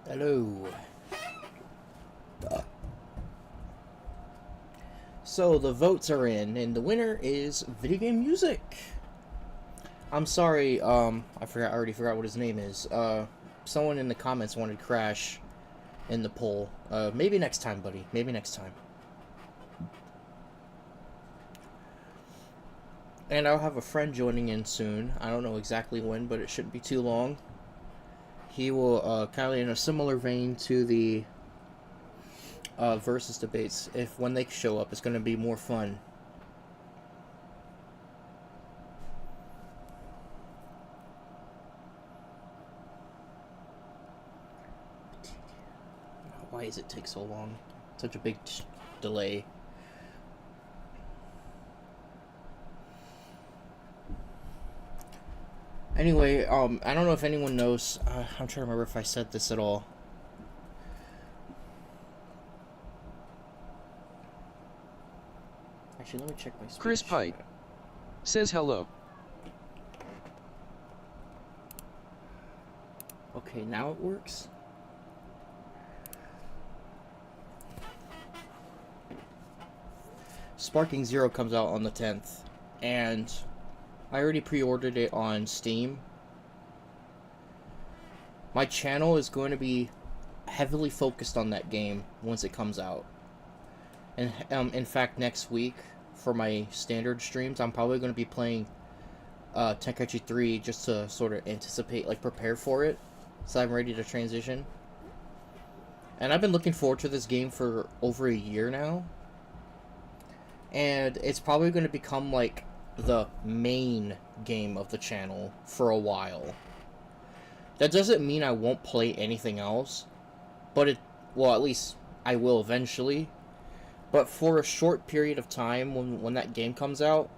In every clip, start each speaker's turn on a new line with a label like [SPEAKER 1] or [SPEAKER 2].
[SPEAKER 1] Hello. So the votes are in, and the winner is Video Game Music. I'm sorry, I already forgot what his name is. Someone in the comments wanted Crash in the poll. Maybe next time, buddy. Maybe next time. And I'll have a friend joining in soon. I don't know exactly when, but it shouldn't be too long. He will, kind of in a similar vein to the versus debates. If when they show up, it's going to be more fun. Why does it take so long? Such a big delay. Anyway, I don't know if anyone knows. I'm trying to remember if I said this at all. Actually, let me check my speech.
[SPEAKER 2] Chris Pite says hello.
[SPEAKER 1] Okay, now it works. Sparking Zero comes out on the 10th, and I already pre-ordered it on Steam. My channel is going to be heavily focused on that game once it comes out. And in fact, next week, for my standard streams, I'm probably going to be playing Tenkaichi 3 just to sort of anticipate, like prepare for it, so I'm ready to transition. And I've been looking forward to this game for over a year now. And it's probably going to become like the main game of the channel for a while. That doesn't mean I won't play anything else, but well, at least I will eventually. But for a short period of time, when that game comes out,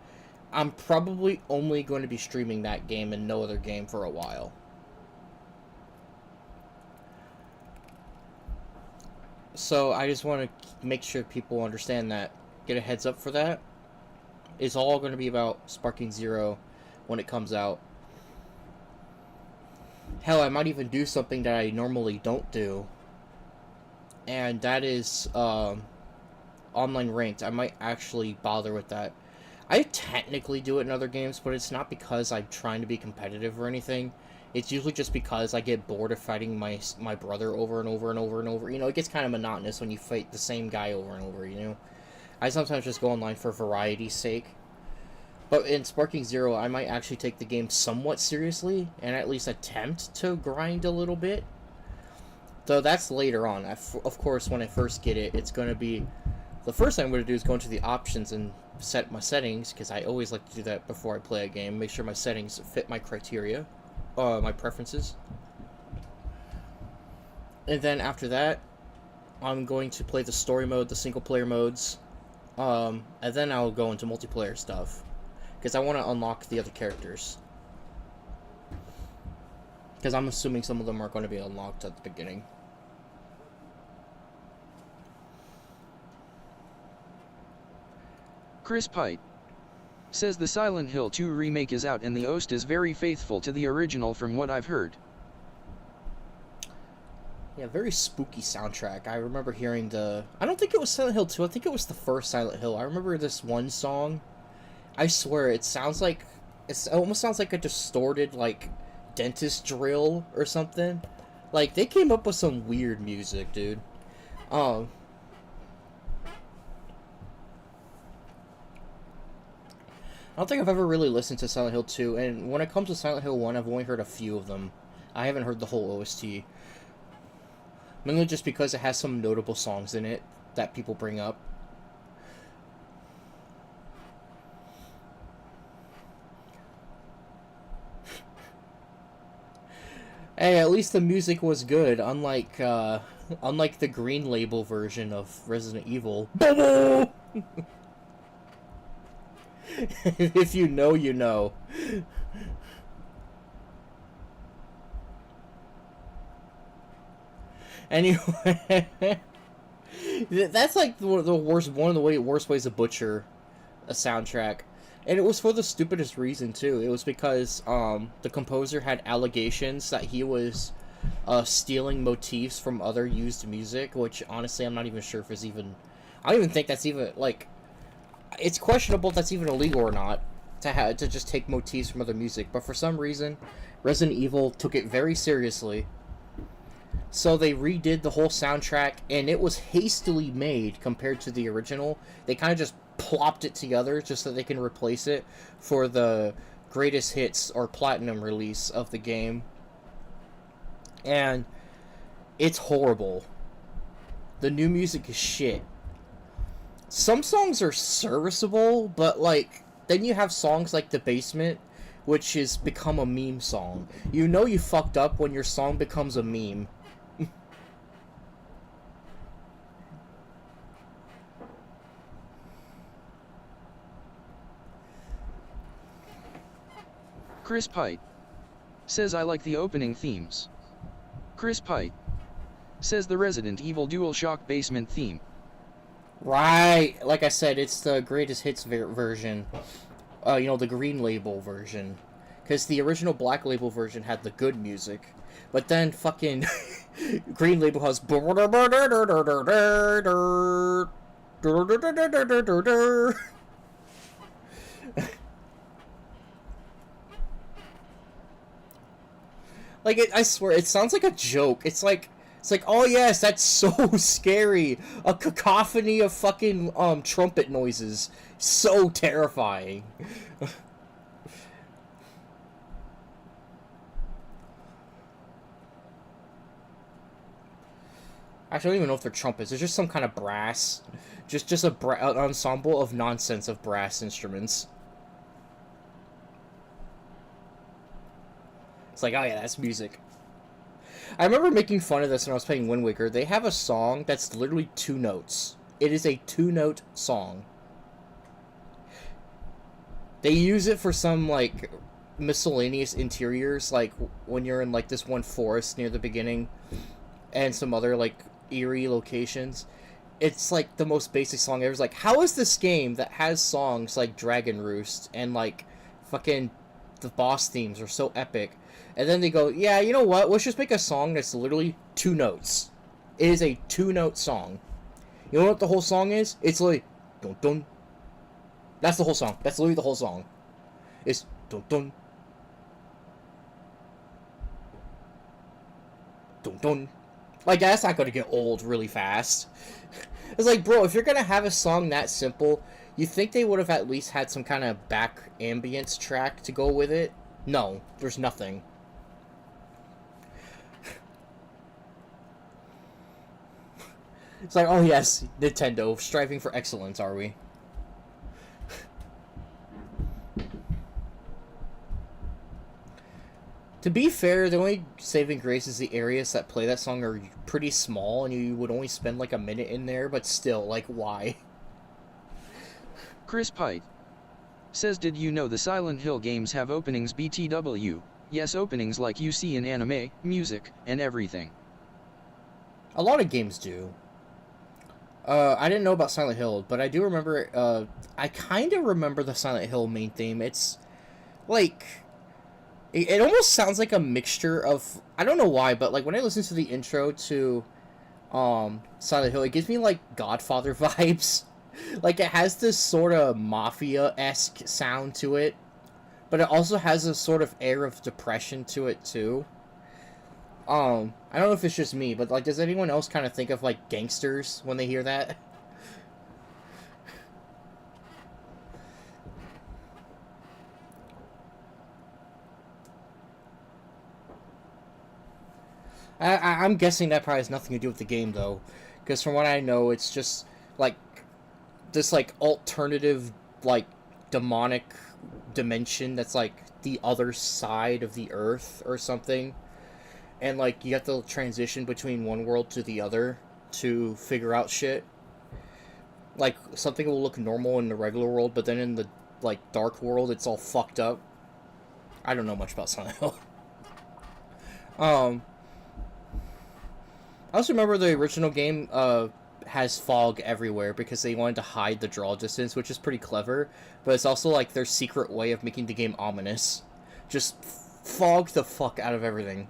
[SPEAKER 1] I'm probably only going to be streaming that game and no other game for a while. So I just want to make sure people understand that. Get a heads up for that. It's all going to be about Sparking Zero when it comes out. Hell, I might even do something that I normally don't do. And that is online ranked. I might actually bother with that. I technically do it in other games, but it's not because I'm trying to be competitive or anything. It's usually just because I get bored of fighting my brother over and over and over and over. You know, it gets kind of monotonous when you fight the same guy over and over, you know? I sometimes just go online for variety's sake. But in Sparking Zero, I might actually take the game somewhat seriously, and at least attempt to grind a little bit. Though that's later on. Of course, when I first get it, it's going to be... The first thing I'm going to do is go into the options and set my settings, because I always like to do that before I play a game. Make sure my settings fit my criteria, my preferences. And then after that, I'm going to play the story mode, the single player modes, and then I'll go into multiplayer stuff, because I want to unlock the other characters. Because I'm assuming some of them are going to be unlocked at the beginning.
[SPEAKER 2] Chris Pite says the Silent Hill 2 remake is out and the OST is very faithful to the original from what I've heard.
[SPEAKER 1] Yeah, very spooky soundtrack. I remember hearing I don't think it was Silent Hill 2, I think it was the first Silent Hill. I remember this one song. I swear, it almost sounds like a distorted, like, dentist drill or something. Like, they came up with some weird music, dude. I don't think I've ever really listened to Silent Hill 2, and when it comes to Silent Hill 1, I've only heard a few of them. I haven't heard the whole OST. Mainly just because it has some notable songs in it that people bring up. Hey, at least the music was good, unlike the Green Label version of Resident Evil. If you know, you know. Anyway, that's like one of the worst ways to butcher a soundtrack. And it was for the stupidest reason, too. It was because the composer had allegations that he was stealing motifs from other used music, which honestly I'm not even sure if it's even. I don't even think that's even like. It's questionable if that's even illegal or not to just take motifs from other music. But for some reason, Resident Evil took it very seriously. So they redid the whole soundtrack, and it was hastily made compared to the original. They kind of just plopped it together just so they can replace it for the greatest hits or platinum release of the game. And it's horrible. The new music is shit. Some songs are serviceable, but like then you have songs like The Basement, which has become a meme song. You know you fucked up when your song becomes a meme.
[SPEAKER 2] Chris Pite says I like the opening themes. Chris Pite says the Resident Evil DualShock Basement theme.
[SPEAKER 1] Right, like I said, it's the greatest hits version. The green label version. Because the original black label version had the good music. But then fucking green label has. Like, I swear, it sounds like a joke. It's like, oh yes, that's so scary. A cacophony of fucking trumpet noises, so terrifying. Actually, I don't even know if they're trumpets. It's just some kind of brass, just an ensemble of nonsense of brass instruments. It's like, oh yeah, that's music. I remember making fun of this when I was playing Wind Waker. They have a song that's literally 2 notes. It is a 2-note song. They use it for some, like, miscellaneous interiors, like, when you're in, like, this one forest near the beginning, and some other, like, eerie locations. It's, like, the most basic song ever. It's like, how is this game that has songs like Dragon Roost and, like, fucking the boss themes are so epic, and then they go, yeah, you know what? Let's just make a song that's literally 2 notes. It is a 2-note song. You know what the whole song is? It's like, dun dun. That's the whole song. That's literally the whole song. It's dun dun. Dun dun. Like, that's not gonna get old really fast. It's like, bro, if you're gonna have a song that simple, you think they would have at least had some kind of back ambience track to go with it? No, there's nothing. It's like, oh yes, Nintendo, striving for excellence, are we? To be fair, the only saving grace is the areas that play that song are pretty small, and you would only spend like a minute in there, but still, like, why?
[SPEAKER 2] Chris Pite says, did you know the Silent Hill games have openings BTW? Yes, openings like you see in anime, music, and everything.
[SPEAKER 1] A lot of games do. I didn't know about Silent Hill, but I do remember, I kind of remember the Silent Hill main theme. It's, like, it almost sounds like a mixture of, I don't know why, but, like, when I listen to the intro to, Silent Hill, it gives me, like, Godfather vibes. Like, it has this sort of Mafia-esque sound to it, but it also has a sort of air of depression to it, too. I don't know if it's just me, but, like, does anyone else kind of think of, like, gangsters when they hear that? I'm guessing that probably has nothing to do with the game, though. Because from what I know, it's just, like, this, like, alternative, like, demonic dimension that's, like, the other side of the Earth or something. And, like, you have to transition between one world to the other to figure out shit. Like, something will look normal in the regular world, but then in the, like, dark world, it's all fucked up. I don't know much about Silent Hill. I also remember the original game, has fog everywhere because they wanted to hide the draw distance, which is pretty clever, but it's also, like, their secret way of making the game ominous. Just fog the fuck out of everything.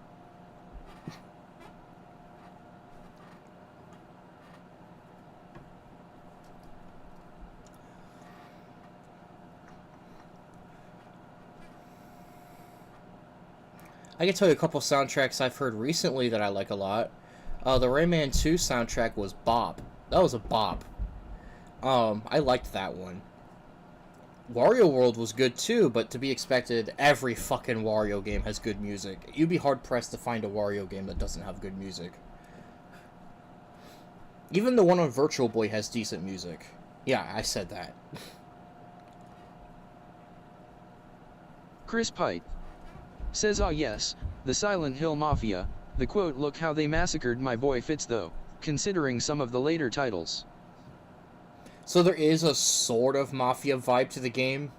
[SPEAKER 1] I can tell you a couple soundtracks I've heard recently that I like a lot. The Rayman 2 soundtrack was bop. That was a bop. I liked that one. Wario World was good too, but to be expected, every fucking Wario game has good music. You'd be hard-pressed to find a Wario game that doesn't have good music. Even the one on Virtual Boy has decent music. Yeah, I said that.
[SPEAKER 2] Chris Pite says, "Ah yes, the Silent Hill Mafia, the quote, look how they massacred my boy fits though, considering some of the later titles."
[SPEAKER 1] So there is a sort of Mafia vibe to the game.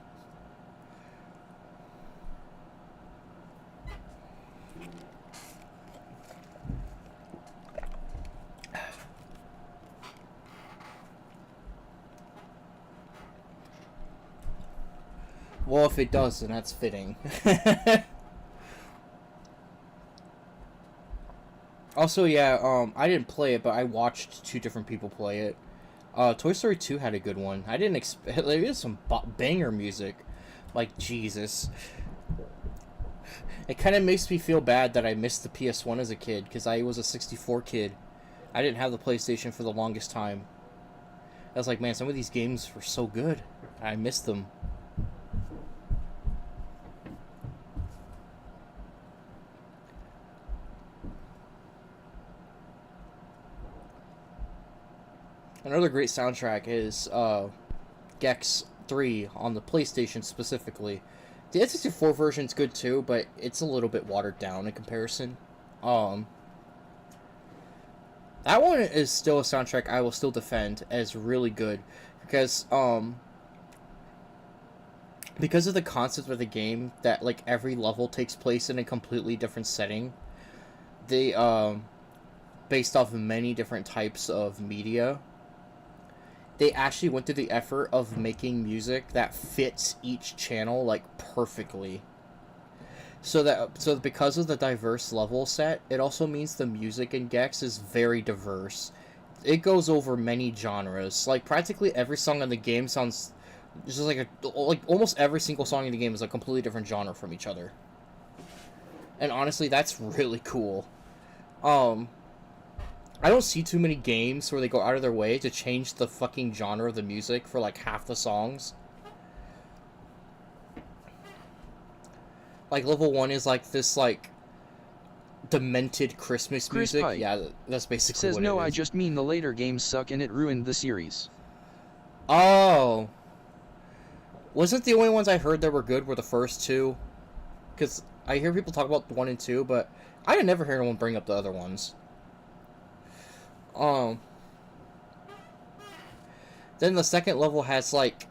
[SPEAKER 1] Well, if it does, then that's fitting. Also, yeah, I didn't play it, but I watched two different people play it. Toy Story 2 had a good one. I didn't expect... There is some banger music. Like, Jesus. It kind of makes me feel bad that I missed the PS1 as a kid, because I was a 64 kid. I didn't have the PlayStation for the longest time. I was like, man, some of these games were so good. I missed them. Another great soundtrack is Gex 3 on the PlayStation specifically. The N64 version's good too, but it's a little bit watered down in comparison. That one is still a soundtrack I will still defend as really good because of the concept of the game that like every level takes place in a completely different setting. They based off of many different types of media. They actually went through the effort of making music that fits each channel like perfectly. So because of the diverse level set, it also means the music in Gex is very diverse. It goes over many genres. Like practically every song in the game sounds just like almost every single song in the game is a completely different genre from each other. And honestly, that's really cool. I don't see too many games where they go out of their way to change the fucking genre of the music for like half the songs. Like level 1 is like this like demented Christmas music.
[SPEAKER 2] Pike
[SPEAKER 1] Yeah, that's basically
[SPEAKER 2] says,
[SPEAKER 1] what
[SPEAKER 2] "No,
[SPEAKER 1] it is.
[SPEAKER 2] I just mean the later games suck and it ruined the series."
[SPEAKER 1] Oh. Wasn't the only ones I heard that were good were the first two? Because I hear people talk about 1 and 2, but I had never heard anyone bring up the other ones. Then the second level has like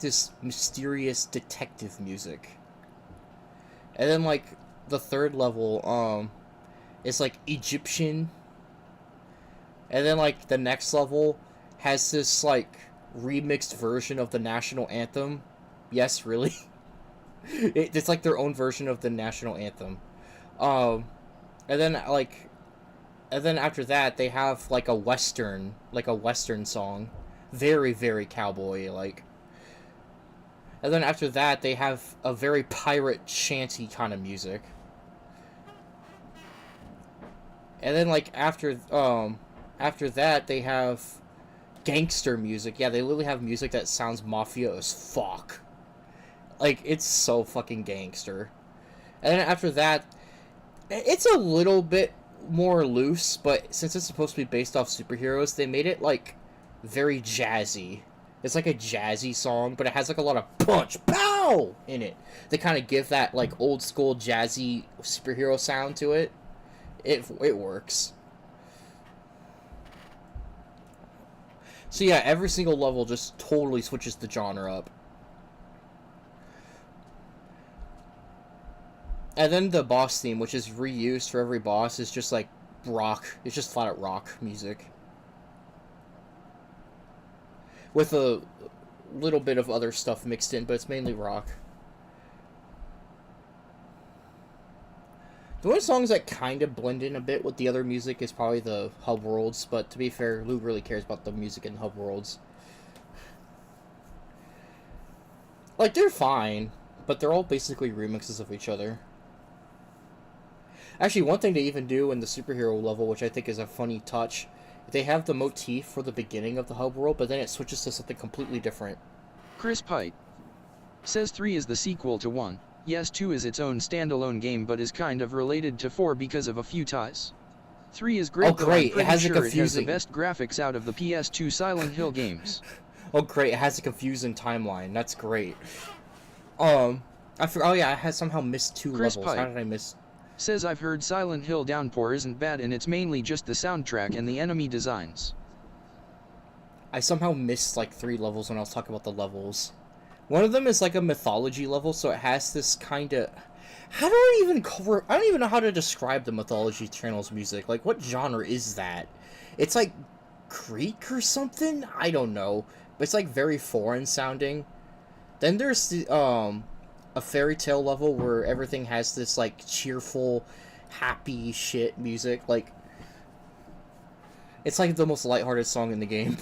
[SPEAKER 1] this mysterious detective music. And then like the third level is like Egyptian. And then like the next level has this like remixed version of the national anthem. Yes, really. It's like their own version of the national anthem. And then after that they have like a western song, very very cowboy like. And then after that they have a very pirate shanty kind of music. And then like after that they have gangster music. Yeah, they literally have music that sounds mafia as fuck. Like it's so fucking gangster. And then after that it's a little bit more loose, but since it's supposed to be based off superheroes, they made it like very jazzy. It's like a jazzy song, but it has like a lot of punch, pow in it. They kind of give that like old school jazzy superhero sound to it. It works. So yeah, every single level just totally switches the genre up. And then the boss theme, which is reused for every boss, is just like rock. It's just flat out rock music. With a little bit of other stuff mixed in, but it's mainly rock. The only songs that kind of blend in a bit with the other music is probably the hub worlds, but to be fair, who really cares about the music in hub worlds? Like, they're fine, but they're all basically remixes of each other. Actually, one thing they even do in the superhero level, which I think is a funny touch, they have the motif for the beginning of the hub world, but then it switches to something completely different.
[SPEAKER 2] Chris Pite says 3 is the sequel to 1. Yes, 2 is its own standalone game but is kind of related to 4 because of a few ties. 3 is great,
[SPEAKER 1] Oh,
[SPEAKER 2] though
[SPEAKER 1] great.
[SPEAKER 2] I'm
[SPEAKER 1] It has
[SPEAKER 2] pretty sure
[SPEAKER 1] a
[SPEAKER 2] it has the
[SPEAKER 1] confusing...
[SPEAKER 2] best graphics out of the PS2 Silent Hill games.
[SPEAKER 1] Oh, great. It has a confusing timeline. That's great. I forgot. Oh, yeah, I had somehow missed 2
[SPEAKER 2] Chris
[SPEAKER 1] levels. How
[SPEAKER 2] Pite
[SPEAKER 1] did I miss...
[SPEAKER 2] says I've heard Silent Hill Downpour isn't bad and it's mainly just the soundtrack and the enemy designs.
[SPEAKER 1] I somehow missed, like, 3 levels when I was talking about the levels. One of them is, like, a mythology level, so it has this kind of... How do I even cover... I don't even know how to describe the Mythology Channel's music. Like, what genre is that? It's, like, Greek or something? I don't know. But it's, like, very foreign sounding. Then there's the, a fairy tale level where everything has this, like, cheerful, happy shit music. Like, it's, like, the most lighthearted song in the game.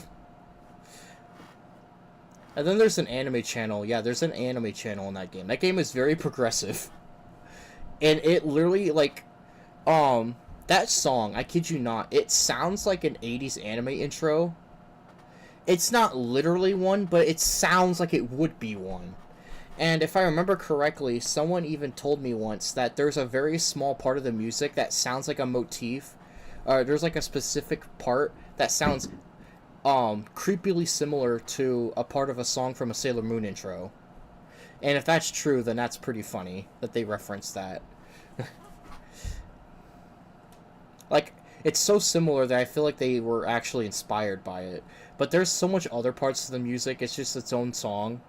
[SPEAKER 1] And then there's an anime channel. Yeah, there's an anime channel in that game. That game is very progressive. And it literally, like, that song, I kid you not, it sounds like an 80s anime intro. It's not literally one, but it sounds like it would be one. And if I remember correctly, someone even told me once that there's a very small part of the music that sounds like a motif. There's like a specific part that sounds creepily similar to a part of a song from a Sailor Moon intro. And if that's true, then that's pretty funny that they reference that. Like, it's so similar that I feel like they were actually inspired by it. But there's so much other parts of the music, it's just its own song.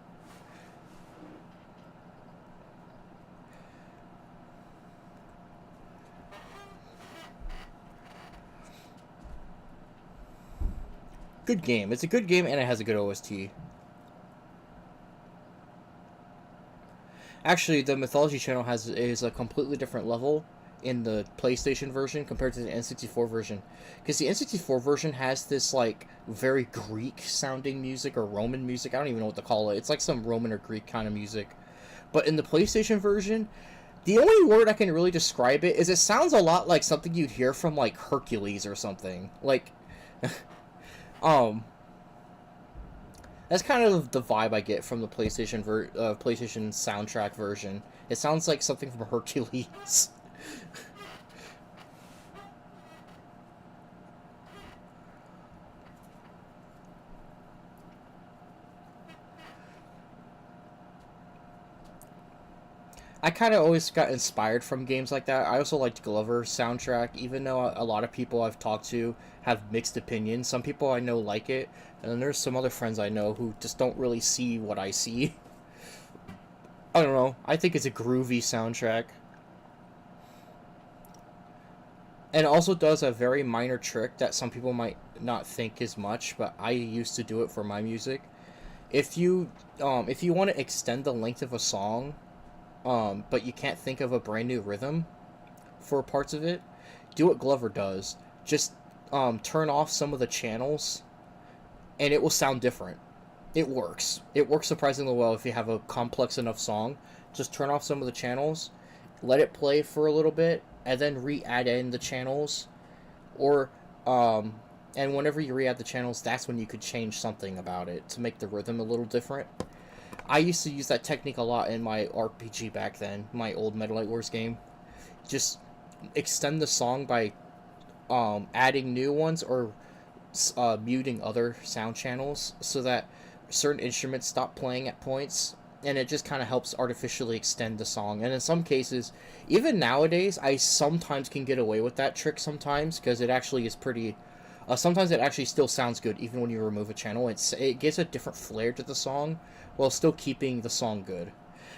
[SPEAKER 1] Good game. It's a good game and it has a good OST. Actually, the Mythology Channel is a completely different level in the PlayStation version compared to the N64 version. Because the N64 version has this, like, very Greek-sounding music or Roman music. I don't even know what to call it. It's like some Roman or Greek kind of music. But in the PlayStation version, the only word I can really describe it is it sounds a lot like something you'd hear from, like, Hercules or something. Like... That's kind of the vibe I get from the PlayStation PlayStation soundtrack version. It sounds like something from Hercules. I kind of always got inspired from games like that. I also liked Glover's soundtrack, even though a lot of people I've talked to have mixed opinions. Some people I know like it, and then there's some other friends I know who just don't really see what I see. I don't know. I think it's a groovy soundtrack. And it also does a very minor trick that some people might not think is much, but I used to do it for my music. If you want to extend the length of a song, but you can't think of a brand new rhythm for parts of it, do what Glover does. Just turn off some of the channels, and it will sound different. It works. It works surprisingly well if you have a complex enough song. Just turn off some of the channels, let it play for a little bit, and then re-add in the channels. Or, and whenever you re-add the channels, that's when you could change something about it to make the rhythm a little different. I used to use that technique a lot in my RPG back then, my old Metal Light Wars game. Just extend the song by adding new ones or muting other sound channels so that certain instruments stop playing at points, and it just kind of helps artificially extend the song. And in some cases, even nowadays, I sometimes can get away with that trick sometimes, because it actually is pretty... sometimes it actually still sounds good, even when you remove a channel. It gives a different flair to the song, while still keeping the song good.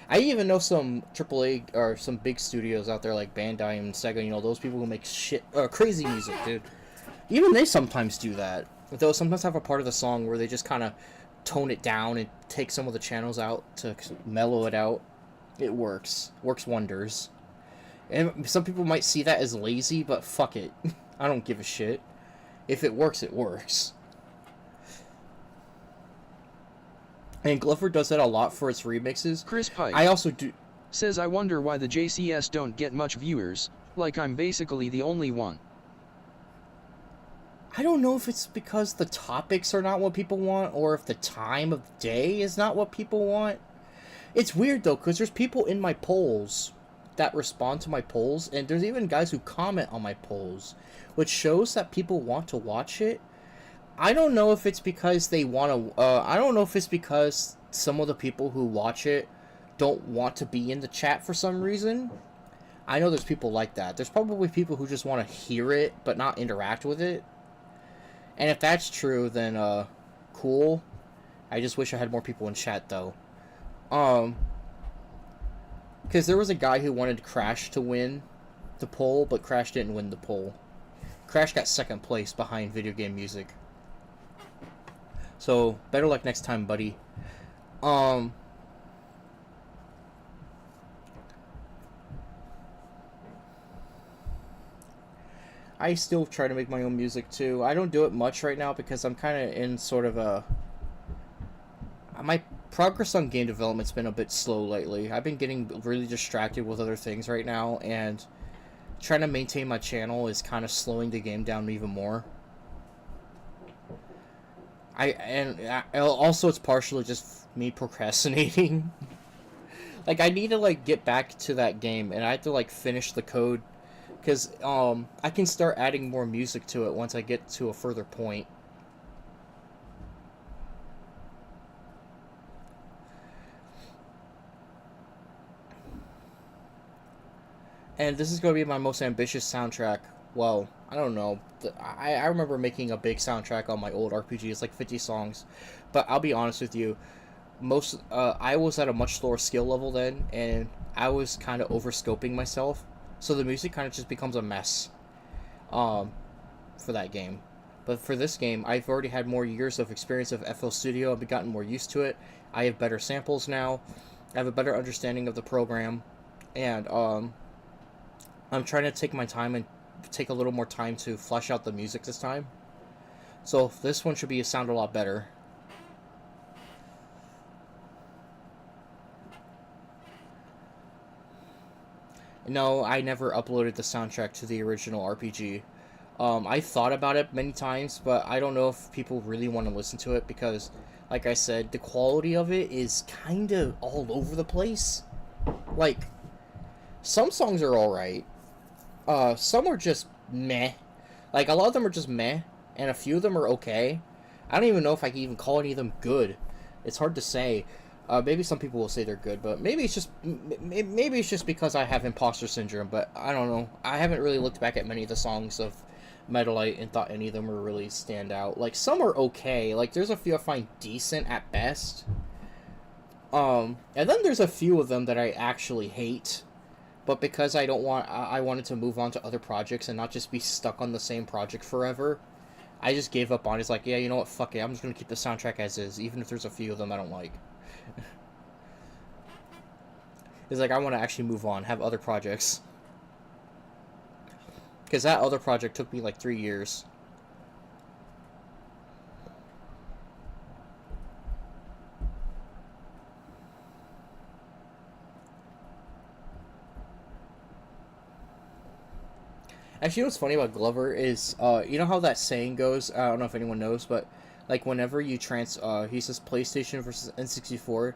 [SPEAKER 1] I even know some AAA, or some big studios out there, like Bandai and Sega, you know, those people who make crazy music, dude. Even they sometimes do that. They'll sometimes have a part of the song where they just kind of tone it down and take some of the channels out to mellow it out. It works. Works wonders. And some people might see that as lazy, but fuck it. I don't give a shit. If it works, it works. And Glover does that a lot for its remixes.
[SPEAKER 2] Chris Pike
[SPEAKER 1] I also do...
[SPEAKER 2] says I wonder why the JCS don't get much viewers. Like I'm basically the only one.
[SPEAKER 1] I don't know if it's because the topics are not what people want, or if the time of day is not what people want. It's weird, though, because there's people in my polls that respond to my polls, and there's even guys who comment on my polls, which shows that people want to watch it. I don't know if it's because they want to, I don't know if it's because some of the people who watch it don't want to be in the chat for some reason. I know there's people like that. There's probably people who just want to hear it, but not interact with it. And if that's true, then, cool. I just wish I had more people in chat, though. Because there was a guy who wanted Crash to win the poll, but Crash didn't win the poll. Crash got second place behind video game music. So, better luck next time, buddy. I still try to make my own music, too. I don't do it much right now because I'm kind of in sort of a... My progress on game development's been a bit slow lately. I've been getting really distracted with other things right now, and trying to maintain my channel is kind of slowing the game down even more. Also it's partially just me procrastinating. Like, I need to, like, get back to that game, and I have to, like, finish the code, because, I can start adding more music to it once I get to a further point. And this is going to be my most ambitious soundtrack. Well, I don't know. I remember making a big soundtrack on my old RPGs, like 50 songs. But I'll be honest with you, I was at a much lower skill level then, and I was kind of overscoping myself. So the music kind of just becomes a mess for that game. But for this game, I've already had more years of experience of FL Studio. I've gotten more used to it. I have better samples now. I have a better understanding of the program. And, I'm trying to take my time and take a little more time to flesh out the music this time. So this one should sound a lot better. No, I never uploaded the soundtrack to the original RPG. I thought about it many times, but I don't know if people really want to listen to it because, like I said, the quality of it is kind of all over the place. Like, some songs are alright. Some are just meh. Like, a lot of them are just meh, and a few of them are okay. I don't even know if I can even call any of them good. It's hard to say. Maybe some people will say they're good, but maybe it's just because I have imposter syndrome, but I don't know. I haven't really looked back at many of the songs of Metalite and thought any of them were really stand out. Like, some are okay. Like, there's a few I find decent at best. And then there's a few of them that I actually hate. But because I wanted to move on to other projects and not just be stuck on the same project forever, I just gave up on it. It's like, yeah, you know what, fuck it, I'm just going to keep the soundtrack as is, even if there's a few of them I don't like. It's like, I want to actually move on, have other projects. Because that other project took me like 3 years. Actually, what's funny about Glover is, you know how that saying goes? I don't know if anyone knows, but, like, whenever you he says PlayStation versus N64,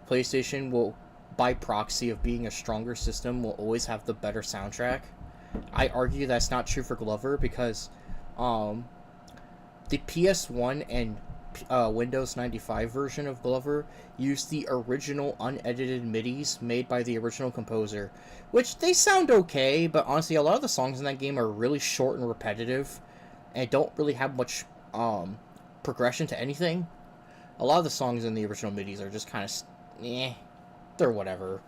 [SPEAKER 1] PlayStation will, by proxy of being a stronger system, will always have the better soundtrack. I argue that's not true for Glover because, the PS1 and Windows 95 version of Glover used the original unedited MIDIs made by the original composer, which they sound okay, but honestly a lot of the songs in that game are really short and repetitive and don't really have much progression to anything. A lot of the songs in the original MIDIs are just kind of they're whatever.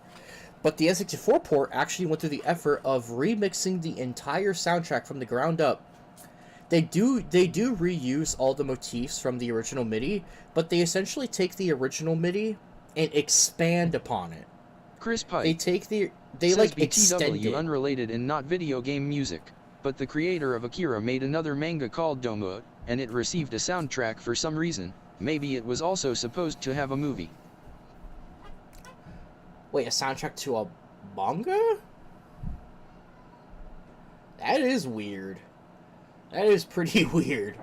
[SPEAKER 1] But the N64 port actually went through the effort of remixing the entire soundtrack from the ground up. They do reuse all the motifs from the original MIDI, but they essentially take the original MIDI and expand upon it.
[SPEAKER 2] Chris Pike.
[SPEAKER 1] They like extend it.
[SPEAKER 2] Unrelated and not video game music, but the creator of Akira made another manga called Domo, and it received a soundtrack for some reason. Maybe it was also supposed to have a movie.
[SPEAKER 1] Wait, a soundtrack to a manga? That is weird. That is pretty weird.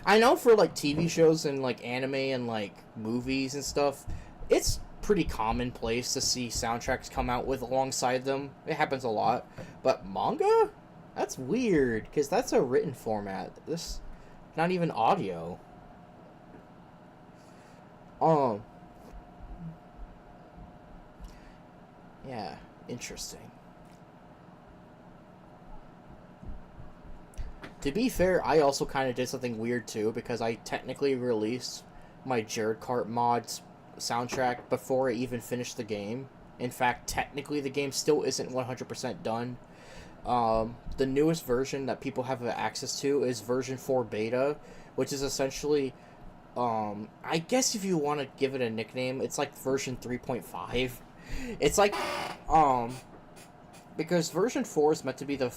[SPEAKER 1] I know for like TV shows and like anime and like movies and stuff, it's pretty commonplace to see soundtracks come out with alongside them. It happens a lot. But manga? That's weird because that's a written format. This not even audio. Um yeah, interesting. To be fair, I also kind of did something weird too because I technically released my Jared Cart mods soundtrack before I even finished the game. In fact, technically the game still isn't 100% done. The newest version that people have access to is version 4 beta, which is essentially, I guess if you want to give it a nickname, it's like version 3.5. It's like, because version 4 is meant to be the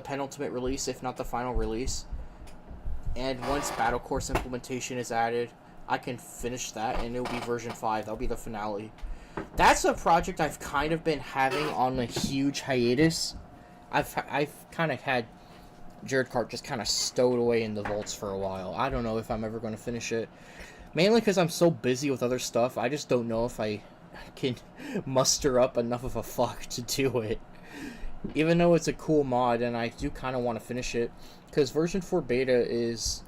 [SPEAKER 1] penultimate release, if not the final release. And once Battle Course implementation is added, I can finish that, and it'll be version 5. That'll be the finale. That's a project I've kind of been having on a huge hiatus. I've kind of had Jared Cart just kind of stowed away in the vaults for a while. I don't know if I'm ever going to finish it. Mainly because I'm so busy with other stuff, I just don't know if I can muster up enough of a fuck to do it. Even though it's a cool mod, and I do kind of want to finish it. Because version 4 beta is...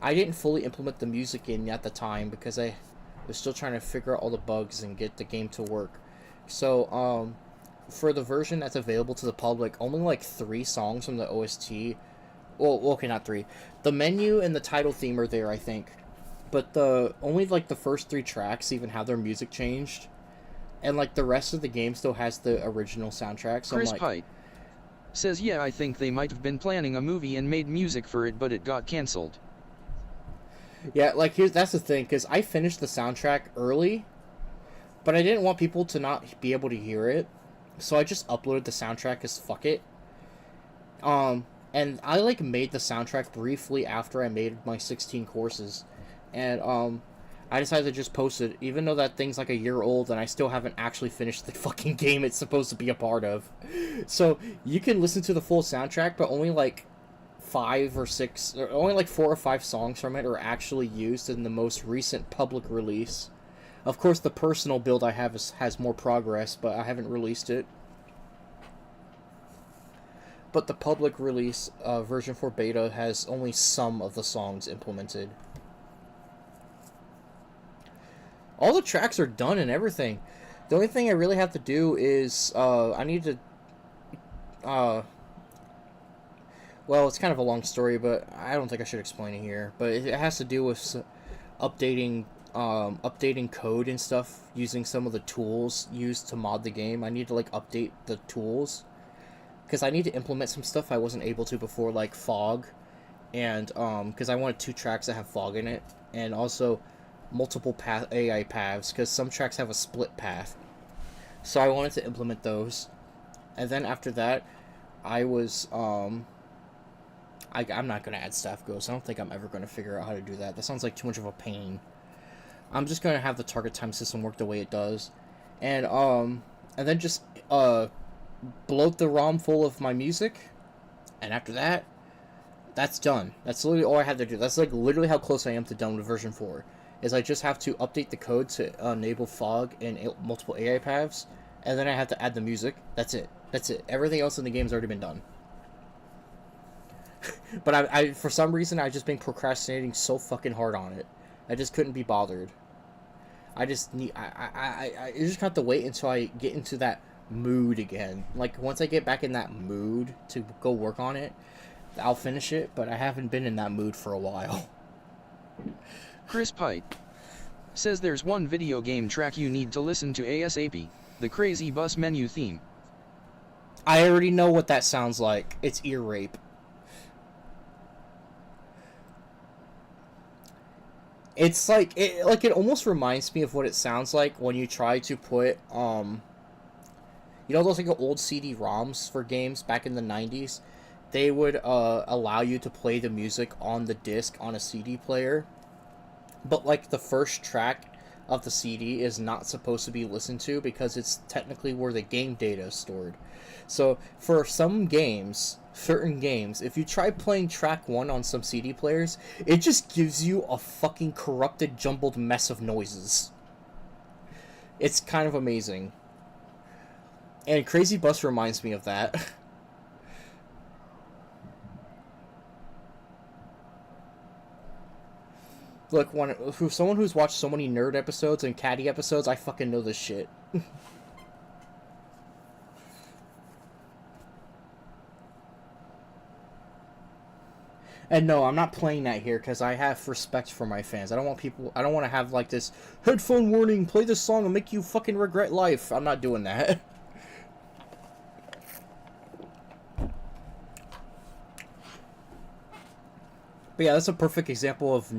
[SPEAKER 1] I didn't fully implement the music in at the time because I was still trying to figure out all the bugs and get the game to work. So, for the version that's available to the public, only like 3 songs from the OST... Well, okay, not 3. The menu and the title theme are there, I think. But only like the first 3 tracks even have their music changed. And like the rest of the game still has the original soundtrack. So
[SPEAKER 2] Chris
[SPEAKER 1] I'm like...
[SPEAKER 2] Pite says, yeah, I think they might have been planning a movie and made music for it, but it got cancelled.
[SPEAKER 1] Yeah, like, that's the thing, because I finished the soundtrack early, but I didn't want people to not be able to hear it, so I just uploaded the soundtrack as fuck it. And I, like, made the soundtrack briefly after I made my 16 courses, and, I decided to just post it, even though that thing's like a year old, and I still haven't actually finished the fucking game it's supposed to be a part of. So, you can listen to the full soundtrack, but only, like, 5 or 6, or only like 4 or 5 songs from it are actually used in the most recent public release. Of course, the personal build I have has more progress, but I haven't released it. But the public release, version 4 beta, has only some of the songs implemented. All the tracks are done and everything. The only thing I really have to do is, I need to, well, it's kind of a long story, but I don't think I should explain it here. But it has to do with updating code and stuff using some of the tools used to mod the game. I need to like update the tools because I need to implement some stuff I wasn't able to before, like fog, and because I wanted 2 tracks that have fog in it, and also multiple AI paths because some tracks have a split path. So I wanted to implement those, and then after that, I was I'm not going to add staff ghosts. I don't think I'm ever going to figure out how to do that. That sounds like too much of a pain. I'm just going to have the target time system work the way it does. And then just, bloat the ROM full of my music. And after that, that's done. That's literally all I had to do. That's, like, literally how close I am to done with version 4. Is I just have to update the code to enable fog and multiple AI paths. And then I have to add the music. That's it. That's it. Everything else in the game's already been done. But I for some reason I've just been procrastinating so fucking hard on it. I just couldn't be bothered. I just need I just have to wait until I get into that mood again. Like once I get back in that mood to go work on it, I'll finish it, but I haven't been in that mood for a while.
[SPEAKER 2] Chris Pite says there's one video game track you need to listen to ASAP, the Crazy Bus menu theme.
[SPEAKER 1] I already know what that sounds like. It's ear rape. It's like it almost reminds me of what it sounds like when you try to put you know those like old CD-ROMs for games back in the 90s? They would allow you to play the music on the disc on a CD player. But like the first track of the CD is not supposed to be listened to because it's technically where the game data is stored. So for some games, certain games, if you try playing track 1 on some CD players, it just gives you a fucking corrupted, jumbled mess of noises. It's kind of amazing. And Crazy Bus reminds me of that. Look, for someone who's watched so many nerd episodes and catty episodes, I fucking know this shit. And no, I'm not playing that here because I have respect for my fans. I don't want to have like this headphone warning, play this song and make you fucking regret life. I'm not doing that. But yeah, that's a perfect example of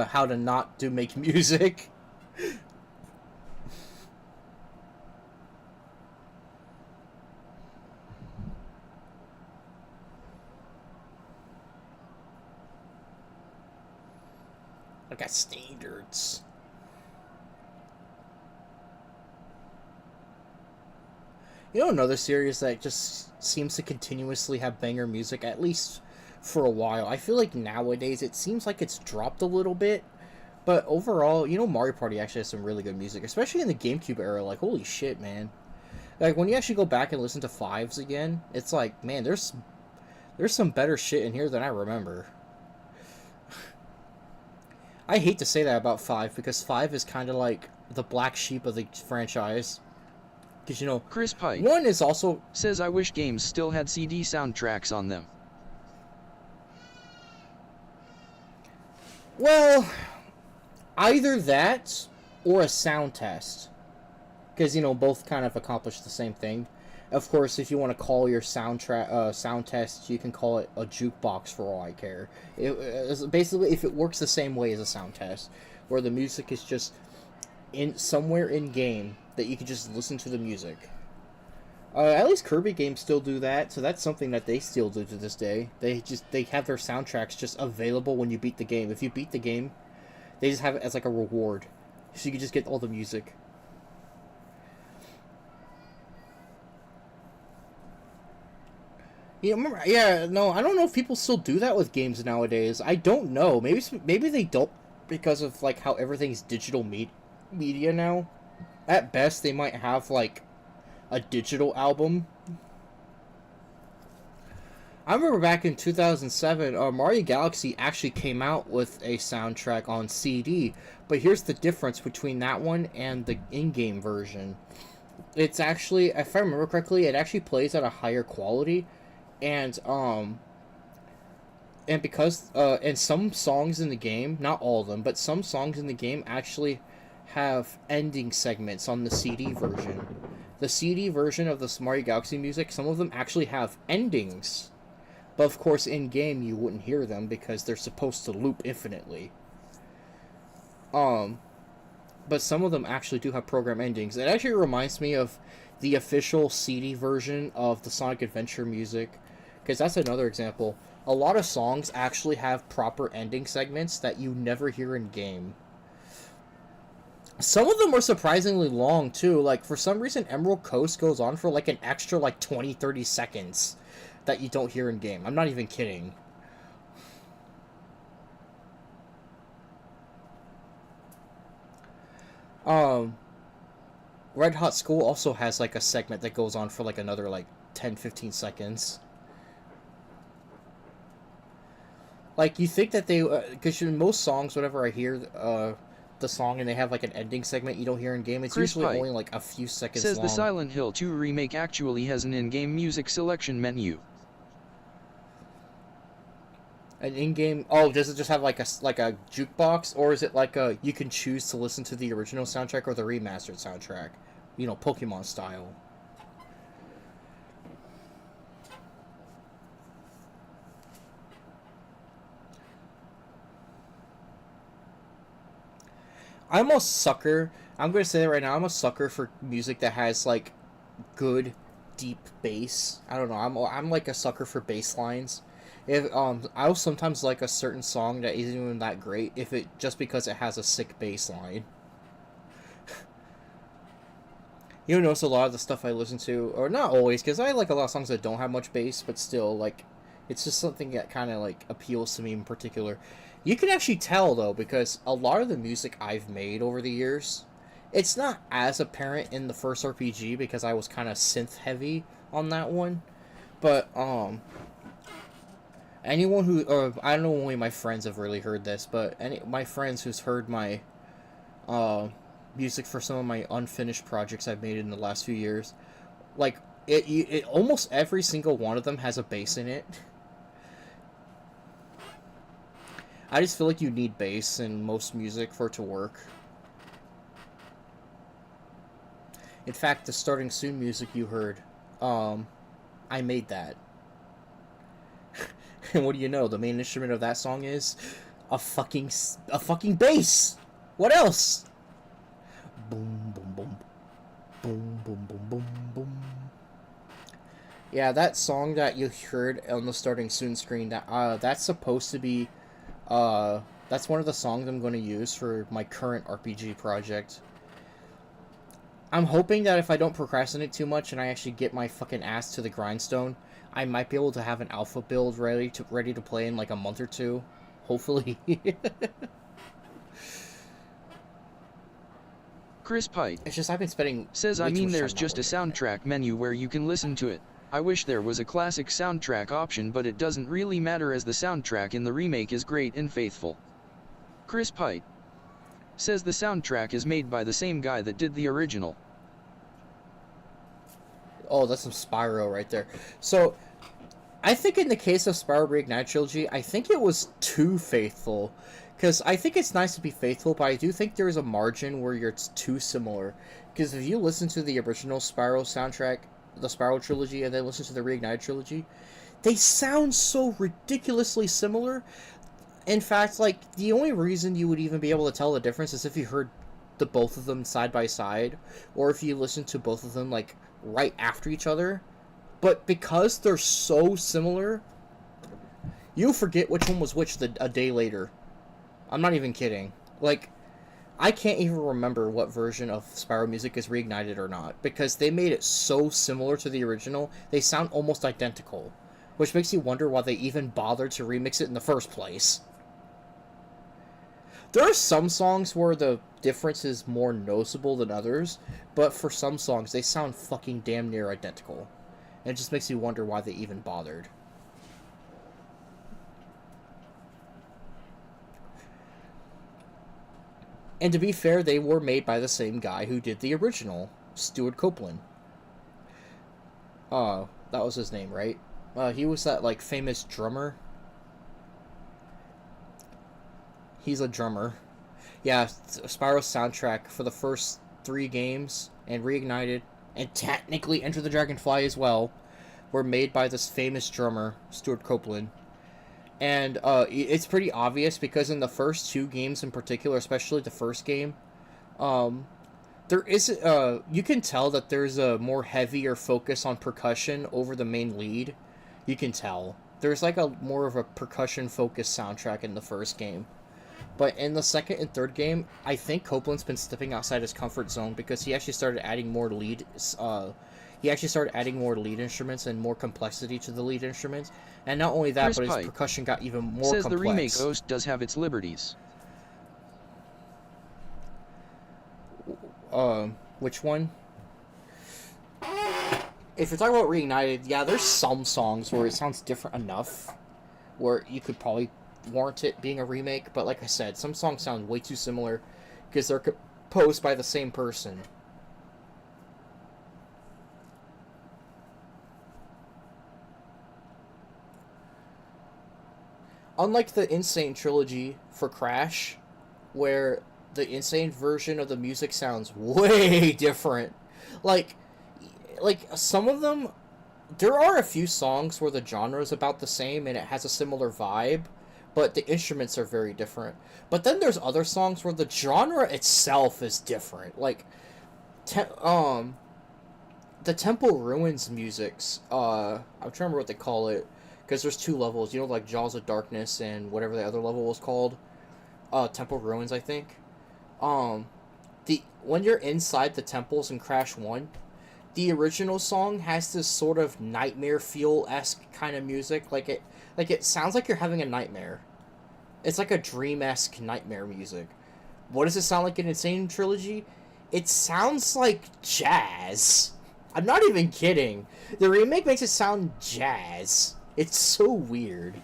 [SPEAKER 1] how to not make music. I got standards. You know another series that just seems to continuously have banger music, at least for a while. I feel like nowadays it seems like it's dropped a little bit, but overall, Mario Party actually has some really good music, especially in the GameCube era. Like, holy shit, man! Like when you actually go back and listen to Fives again, it's like, man, there's some better shit in here than I remember. I hate to say that about 5 because 5 is kind of like the black sheep of the franchise. Because,
[SPEAKER 2] Chris Pike
[SPEAKER 1] 1 is also...
[SPEAKER 2] says, I wish games still had CD soundtracks on them.
[SPEAKER 1] Well, either that or a sound test. Because, both kind of accomplish the same thing. Of course, if you want to call your sound test, you can call it a jukebox for all I care. Basically, if it works the same way as a sound test, where the music is just somewhere in game that you can just listen to the music. At least Kirby games still do that, so that's something that they still do to this day. They have their soundtracks just available when you beat the game. If you beat the game, they just have it as like a reward, so you can just get all the music. I don't know if people still do that with games nowadays. I don't know. Maybe they don't because of like how everything's digital media now. At best, they might have like a digital album. I remember back in 2007, Mario Galaxy actually came out with a soundtrack on CD, but here's the difference between that one and the in-game version. It's actually, if I remember correctly, it actually plays at a higher quality. And because and some songs in the game, not all of them, but some songs in the game actually have ending segments on the CD version. The CD version of the Mario Galaxy music, some of them actually have endings. But of course, in game you wouldn't hear them because they're supposed to loop infinitely. But some of them actually do have program endings. It actually reminds me of the official CD version of the Sonic Adventure music. Because that's another example. A lot of songs actually have proper ending segments that you never hear in game. Some of them are surprisingly long, too. Like, for some reason, Emerald Coast goes on for, like, an extra, 20-30 seconds that you don't hear in game. I'm not even kidding. Red Hot School also has, a segment that goes on for, another, 10-15 seconds. You think that they... Because in most songs, whenever I hear the song and they have, an ending segment you don't hear in game, it's
[SPEAKER 2] Chris
[SPEAKER 1] usually
[SPEAKER 2] Pike
[SPEAKER 1] only, a few seconds
[SPEAKER 2] says
[SPEAKER 1] long.
[SPEAKER 2] the Silent Hill 2 remake actually has an in-game music selection menu.
[SPEAKER 1] An in-game... Oh, does it just have, a jukebox? Or is it, you can choose to listen to the original soundtrack or the remastered soundtrack? Pokemon style. I'm a sucker. I'm going to say that right now. I'm a sucker for music that has, good, deep bass. I don't know. I'm a sucker for bass lines. I'll sometimes like a certain song that isn't even that great just because it has a sick bass line. You notice a lot of the stuff I listen to, or not always, because I like a lot of songs that don't have much bass, but still, like, it's just something that kind of, like, appeals to me in particular. You can actually tell, though, because a lot of the music I've made over the years, it's not as apparent in the first RPG, because I was kind of synth-heavy on that one, but, anyone who, or I don't know, only my friends have really heard this, but my friends who's heard my, uh, music for some of my unfinished projects I've made in the last few years, like it almost every single one of them has a bass in it. I just feel like you need bass in most music for it to work. In fact, the starting soon music you heard, I made that. And what do you know? The main instrument of that song is a fucking bass. What else? Boom boom boom boom boom boom boom boom. Yeah, that song that you heard on the starting soon screen, that's supposed to be that's one of the songs I'm going to use for my current RPG project. I'm hoping that if I don't procrastinate too much and I actually get my fucking ass to the grindstone, I might be able to have an alpha build ready to play in like a month or two. Hopefully.
[SPEAKER 2] Chris Pite
[SPEAKER 1] It's just I've been spending
[SPEAKER 2] says,
[SPEAKER 1] way
[SPEAKER 2] I
[SPEAKER 1] too
[SPEAKER 2] mean
[SPEAKER 1] much
[SPEAKER 2] there's
[SPEAKER 1] time not
[SPEAKER 2] just a
[SPEAKER 1] working on it.
[SPEAKER 2] soundtrack menu where you can listen to it. I wish there was a classic soundtrack option, but it doesn't really matter as the soundtrack in the remake is great and faithful. Chris Pite says the soundtrack is made by the same guy that did the original.
[SPEAKER 1] Oh, that's some Spyro right there. So, I think in the case of Spyro Reignite Trilogy, I think it was too faithful. Because I think it's nice to be faithful, but I do think there is a margin where it's too similar. Because if you listen to the original Spyro soundtrack, the Spyro Trilogy, and then listen to the Reignite Trilogy, they sound so ridiculously similar. In fact, like, the only reason you would even be able to tell the difference is if you heard the both of them side by side, or if you listen to both of them, like, right after each other. But because they're so similar, you'll forget which one was which a day later. I'm not even kidding. Like, I can't even remember what version of Spyro music is reignited or not, because they made it so similar to the original, they sound almost identical. Which makes you wonder why they even bothered to remix it in the first place. There are some songs where the difference is more noticeable than others, but for some songs, they sound fucking damn near identical. And it just makes you wonder why they even bothered. And to be fair, they were made by the same guy who did the original, Stuart Copeland. That was his name, right? He was that, like, famous drummer. He's a drummer. Yeah, Spyro's soundtrack for the first 3 games, and Reignited, and technically Enter the Dragonfly as well, were made by this famous drummer, Stuart Copeland. And it's pretty obvious because in the first 2 games in particular, especially the first game, um, there is you can tell that there's a more heavier focus on percussion over the main lead. You can tell there's like a more of a percussion focused soundtrack in the first game. But in the second and third game, I think Copeland's been stepping outside his comfort zone because he actually started adding more lead. He actually started adding more lead instruments and more complexity to the lead instruments. And not only that,
[SPEAKER 2] Chris
[SPEAKER 1] but his
[SPEAKER 2] Pite
[SPEAKER 1] percussion got even more
[SPEAKER 2] says
[SPEAKER 1] complex.
[SPEAKER 2] the remake OST does have its liberties.
[SPEAKER 1] Which one? If you're talking about Reignited, yeah, there's some songs where it sounds different enough where you could probably warrant it being a remake, but like I said, some songs sound way too similar because they're composed by the same person. Unlike the Insane trilogy for Crash, where the Insane version of the music sounds way different. Like some of them, there are a few songs where the genre is about the same and it has a similar vibe, but the instruments are very different. But then there's other songs where the genre itself is different. Like, the Temple Ruins musics. I'm trying to remember what they call it because there's 2 levels. You know, like Jaws of Darkness and whatever the other level was called. Temple Ruins, I think. Um, when you're inside the temples in Crash 1, the original song has this sort of nightmare feel-esque kind of music. It sounds like you're having a nightmare. It's like a dream-esque nightmare music. What does it sound like in Insane Trilogy? It sounds like jazz. I'm not even kidding. The remake makes it sound jazz. It's so weird.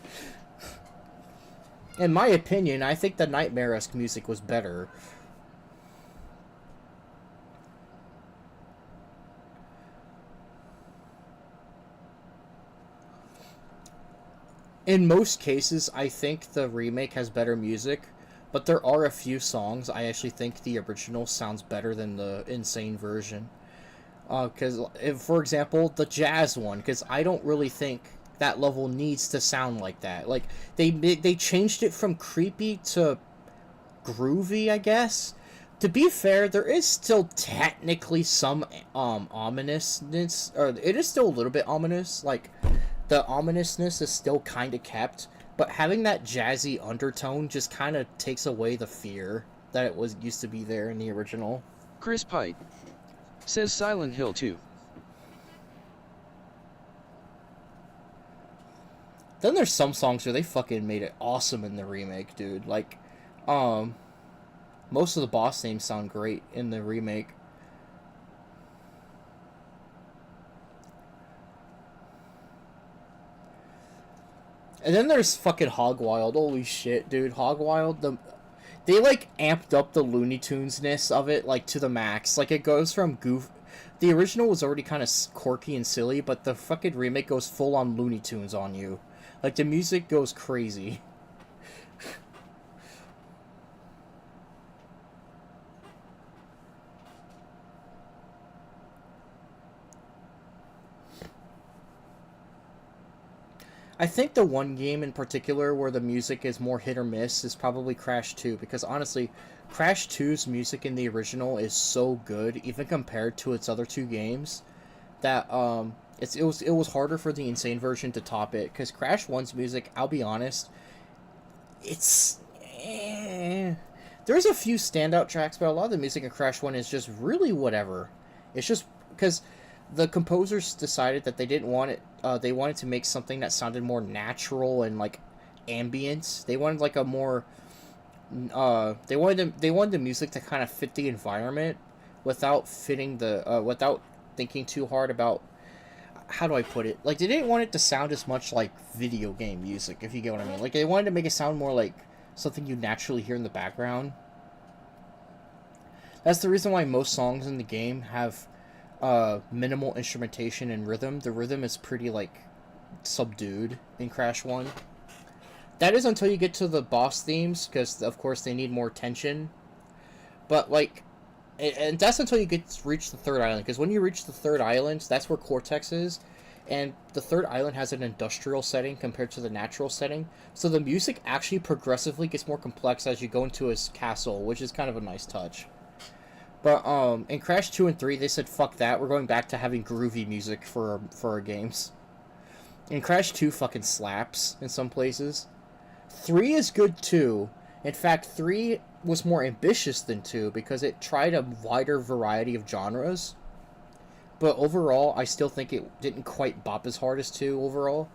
[SPEAKER 1] In my opinion, I think the nightmare-esque music was better. In most cases, I think the remake has better music, but there are a few songs I actually think the original sounds better than the Insane version. Because, for example, the jazz one, because I don't really think that level needs to sound like that. Like, they changed it from creepy to groovy, I guess. To be fair, there is still technically some ominousness, or it is still a little bit ominous. Like, the ominousness is still kind of kept, but having that jazzy undertone just kind of takes away the fear that it was used to be there in the original.
[SPEAKER 2] Chris Pite says Silent Hill 2.
[SPEAKER 1] Then there's some songs where they fucking made it awesome in the remake, dude. Like, most of the boss names sound great in the remake. And then there's fucking Hogwild. Holy shit, dude. Hogwild, they like amped up the Looney Tunes-ness of it like to the max. Like it goes from goof. The original was already kind of quirky and silly, but the fucking remake goes full on Looney Tunes on you. Like the music goes crazy. I think the one game in particular where the music is more hit or miss is probably Crash 2, because honestly, Crash 2's music in the original is so good, even compared to its other two games, that it was harder for the Insane version to top it, because Crash 1's music, I'll be honest, it's there's a few standout tracks, but a lot of the music in Crash 1 is just really whatever. It's just because the composers decided that they didn't want it. They wanted to make something that sounded more natural and like ambient. They wanted like a more. They wanted the music to kind of fit the environment, without fitting the without thinking too hard about. How do I put it? Like they didn't want it to sound as much like video game music, if you get what I mean. Like they wanted to make it sound more like something you naturally hear in the background. That's the reason why most songs in the game have minimal instrumentation and rhythm. The rhythm is pretty like subdued in Crash 1. That is until you get to the boss themes, because of course they need more tension. But like, and that's until you reach the third island, because when you reach the third island, that's where Cortex is, and the third island has an industrial setting compared to the natural setting, so the music actually progressively gets more complex as you go into his castle, which is kind of a nice touch. But in Crash 2 and 3, they said fuck that, we're going back to having groovy music for our games. And Crash 2 fucking slaps in some places. 3 is good too. In fact, 3 was more ambitious than 2 because it tried a wider variety of genres. But overall, I still think it didn't quite bop as hard as 2 overall.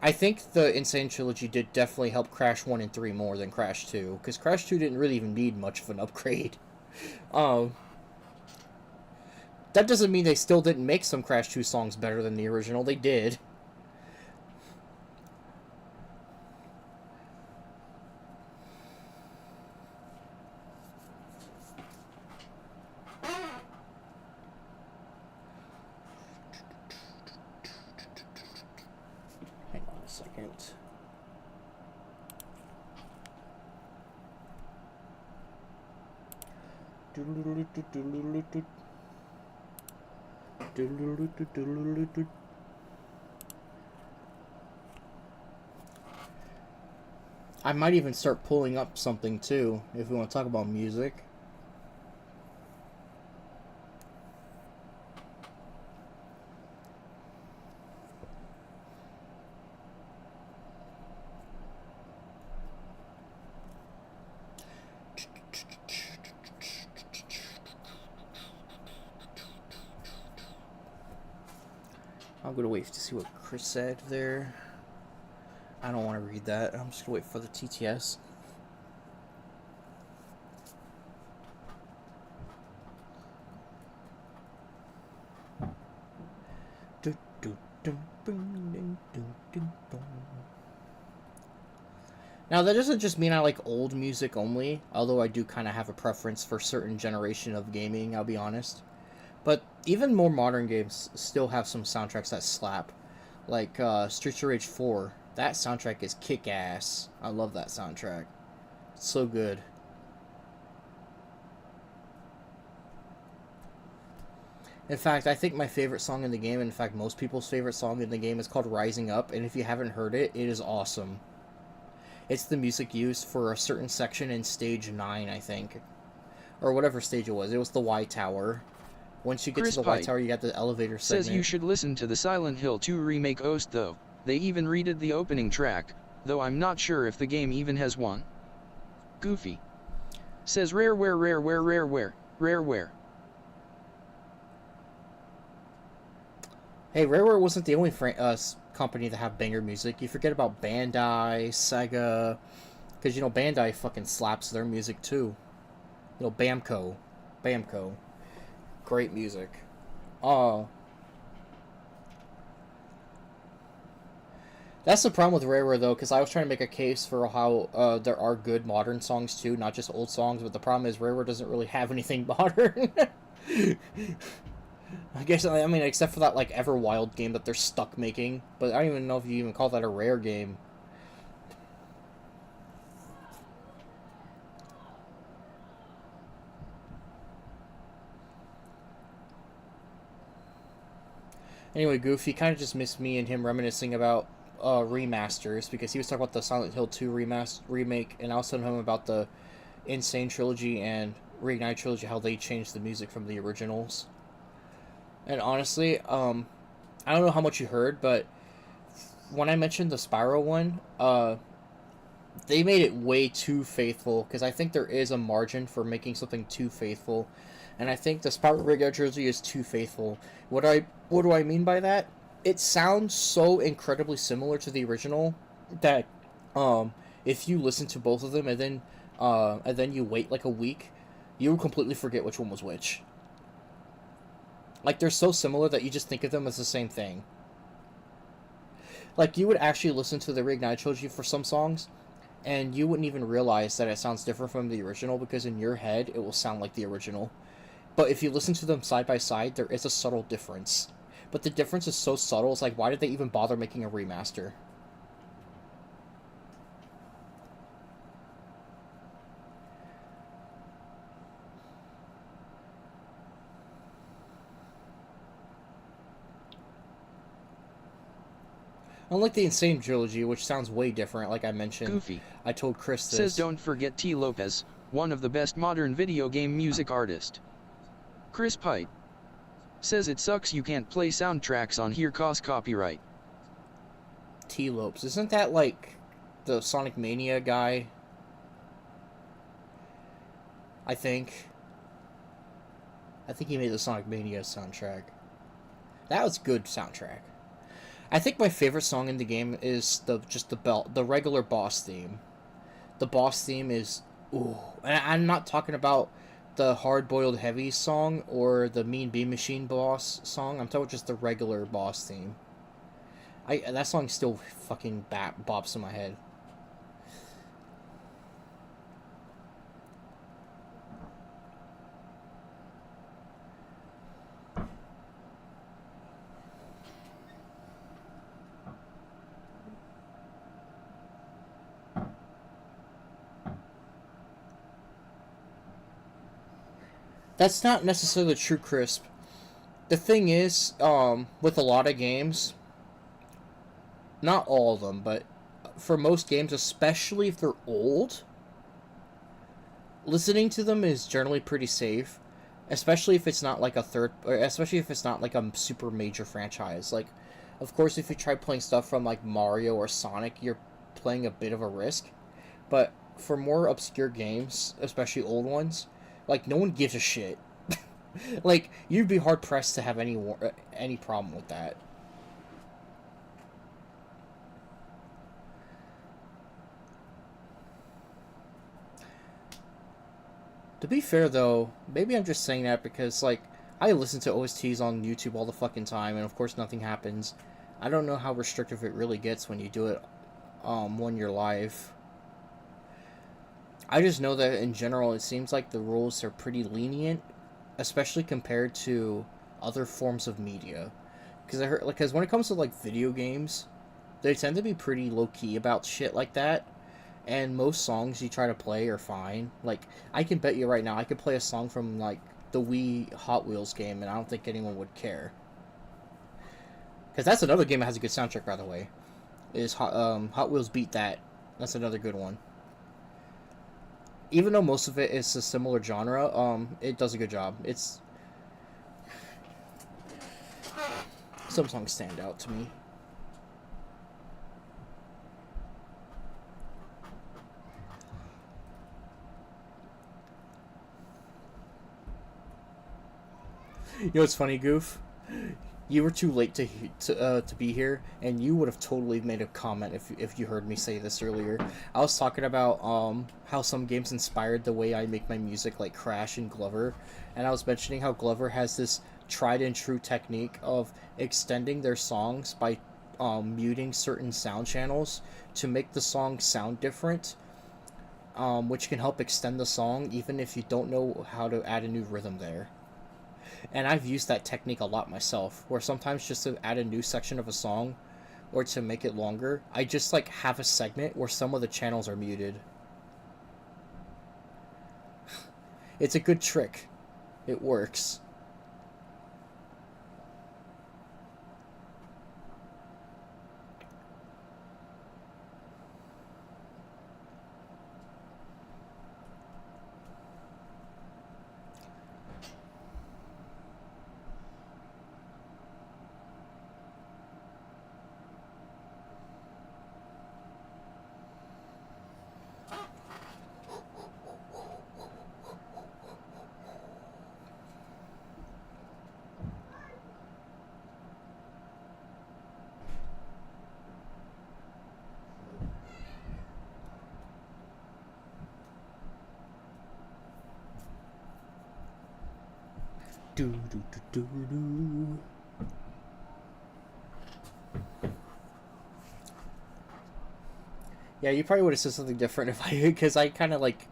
[SPEAKER 1] I think the Insane Trilogy did definitely help Crash 1 and 3 more than Crash 2, because Crash 2 didn't really even need much of an upgrade. Um, that doesn't mean they still didn't make some Crash 2 songs better than the original. They did. Hang on a second. I might even start pulling up something too, if we want to talk about music. I'm gonna wait to see what Chris said there. I don't want to read that. I'm just gonna wait for the TTS. Now, that doesn't just mean I like old music only, although I do kind of have a preference for certain generation of gaming, I'll be honest. But even more modern games still have some soundtracks that slap. Like Streets of Rage 4. That soundtrack is kick-ass. I love that soundtrack. It's so good. In fact, I think my favorite song in the game, in fact most people's favorite song in the game, is called Rising Up, and if you haven't heard it, it is awesome. It's the music used for a certain section in Stage 9, I think. Or whatever stage it was. It was the Y Tower. Once you get to the Y Tower, you got the elevator segment.
[SPEAKER 2] Says you should listen to the Silent Hill 2 remake OST though. They even redid the opening track, though I'm not sure if the game even has one. Goofy. Says rareware.
[SPEAKER 1] Hey, Rareware wasn't the only company that have banger music. You forget about Bandai, Sega, because, you know, Bandai fucking slaps their music, too. You know, Bamco. Great music. That's the problem with Rareware, though, because I was trying to make a case for how there are good modern songs, too, not just old songs, but the problem is Rareware doesn't really have anything modern. I guess, I mean, except for that, like, Everwild game that they're stuck making. But I don't even know if you even call that a Rare game. Anyway, Goofy kind of just missed me and him reminiscing about remasters, because he was talking about the Silent Hill 2 remake, and I was telling him about the Insane Trilogy and Reignite Trilogy, how they changed the music from the originals. And honestly, I don't know how much you heard, but when I mentioned the Spyro one, they made it way too faithful, because I think there is a margin for making something too faithful, and I think the Spyro Reignite Trilogy is too faithful. What do I mean by that? It sounds so incredibly similar to the original that if you listen to both of them and then you wait like a week, you will completely forget which one was which. Like, they're so similar that you just think of them as the same thing. Like, you would actually listen to the Reignite Trilogy for some songs, and you wouldn't even realize that it sounds different from the original, because in your head, it will sound like the original. But if you listen to them side by side, there is a subtle difference. But the difference is so subtle, it's like, why did they even bother making a remaster? Unlike the Insane Trilogy, which sounds way different, like I mentioned.
[SPEAKER 2] Goofy.
[SPEAKER 1] I told Chris this.
[SPEAKER 2] Says don't forget T. Lopez, one of the best modern video game music artists. Chris Pite. Says it sucks you can't play soundtracks on here cause copyright.
[SPEAKER 1] T. Lopes. Isn't that like the Sonic Mania guy? I think he made the Sonic Mania soundtrack. That was good soundtrack. I think my favorite song in the game is the regular boss theme. The boss theme is, ooh. And I'm not talking about the Hard Boiled Heavy song or the Mean Bean Machine boss song. I'm talking about just the regular boss theme. That song still fucking bops in my head. That's not necessarily true, Crisp. The thing is, with a lot of games, not all of them, but for most games, especially if they're old, listening to them is generally pretty safe. Especially if it's not like especially if it's not like a super major franchise. Like, of course, if you try playing stuff from like Mario or Sonic, you're playing a bit of a risk. But for more obscure games, especially old ones, like, no one gives a shit. Like, you'd be hard pressed to have any problem with that. To be fair though, maybe I'm just saying that because like I listen to OSTs on YouTube all the fucking time, and of course nothing happens. I don't know how restrictive it really gets when you do it when you're live. I just know that in general it seems like the rules are pretty lenient, especially compared to other forms of media. Because I heard, because when it comes to like video games, they tend to be pretty low key about shit like that. And most songs you try to play are fine. Like I can bet you right now, I could play a song from like the Wii Hot Wheels game, and I don't think anyone would care. Because that's another game that has a good soundtrack, by the way. Is Hot Wheels Beat That? That's another good one. Even though most of it is a similar genre, it does a good job. It's some songs stand out to me. You know what's funny, Goof? You were too late to be here, and you would have totally made a comment if you heard me say this earlier. I was talking about how some games inspired the way I make my music, like Crash and Glover, and I was mentioning how Glover has this tried and true technique of extending their songs by muting certain sound channels to make the song sound different, which can help extend the song even if you don't know how to add a new rhythm there. And I've used that technique a lot myself, where sometimes just to add a new section of a song or to make it longer, I just like have a segment where some of the channels are muted. It's a good trick. It works. Do do do do do. Yeah, you probably would have said something different if I, because I kind of like,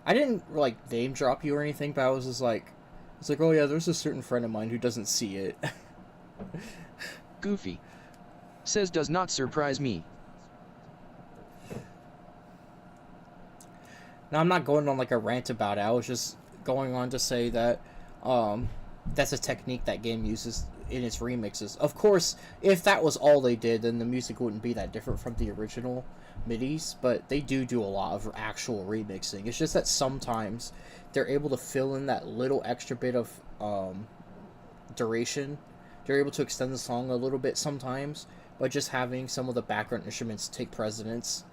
[SPEAKER 1] I didn't like name drop you or anything, but I was just like, it's like, oh yeah, there's a certain friend of mine who doesn't see it.
[SPEAKER 2] Goofy. Says does not surprise me.
[SPEAKER 1] Now I'm not going on like a rant about it. I was just going on to say that, um, that's a technique that game uses in its remixes. Of course, if that was all they did, then the music wouldn't be that different from the original midis. But they do a lot of actual remixing. It's just that sometimes they're able to fill in that little extra bit of duration. They're able to extend the song a little bit sometimes by just having some of the background instruments take precedence.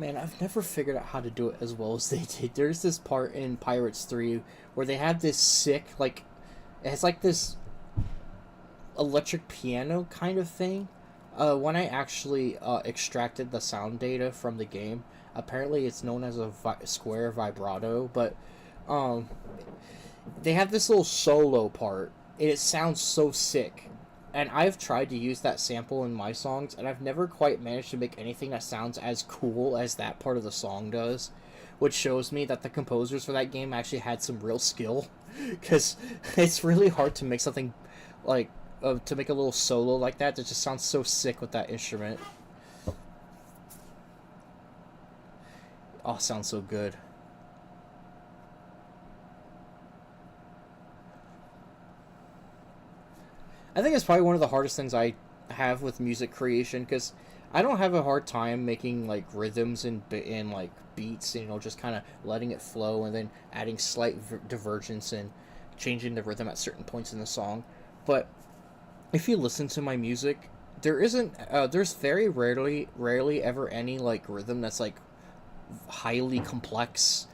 [SPEAKER 1] Man, I've never figured out how to do it as well as they did. There's this part in Pirates 3 where they have this sick, like, it's like this electric piano kind of thing. When I actually extracted the sound data from the game, apparently it's known as a square vibrato, but um, they have this little solo part, and it sounds so sick. And I've tried to use that sample in my songs, and I've never quite managed to make anything that sounds as cool as that part of the song does, which shows me that the composers for that game actually had some real skill, because it's really hard to make something like to make a little solo like that just sounds so sick with that instrument. Oh, it sounds so good. I think it's probably one of the hardest things I have with music creation because I don't have a hard time making like rhythms and like beats, you know, just kind of letting it flow and then adding slight divergence and changing the rhythm at certain points in the song. But if you listen to my music, there isn't there's very rarely ever any like rhythm that's like highly complex,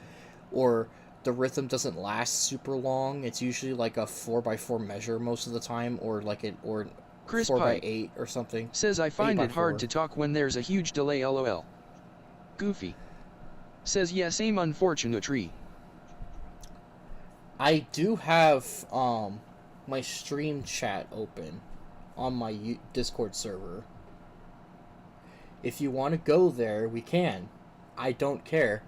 [SPEAKER 1] or the rhythm doesn't last super long. It's usually like a 4x4 measure most of the time, or like it or
[SPEAKER 2] Chris
[SPEAKER 1] 4x8 or something.
[SPEAKER 2] says I
[SPEAKER 1] 8
[SPEAKER 2] find
[SPEAKER 1] by
[SPEAKER 2] it hard
[SPEAKER 1] 4.
[SPEAKER 2] to talk when there's a huge delay lol. Goofy says yeah same unfortunately.
[SPEAKER 1] I do have my stream chat open on my Discord server. If you want to go there, we can. I don't care.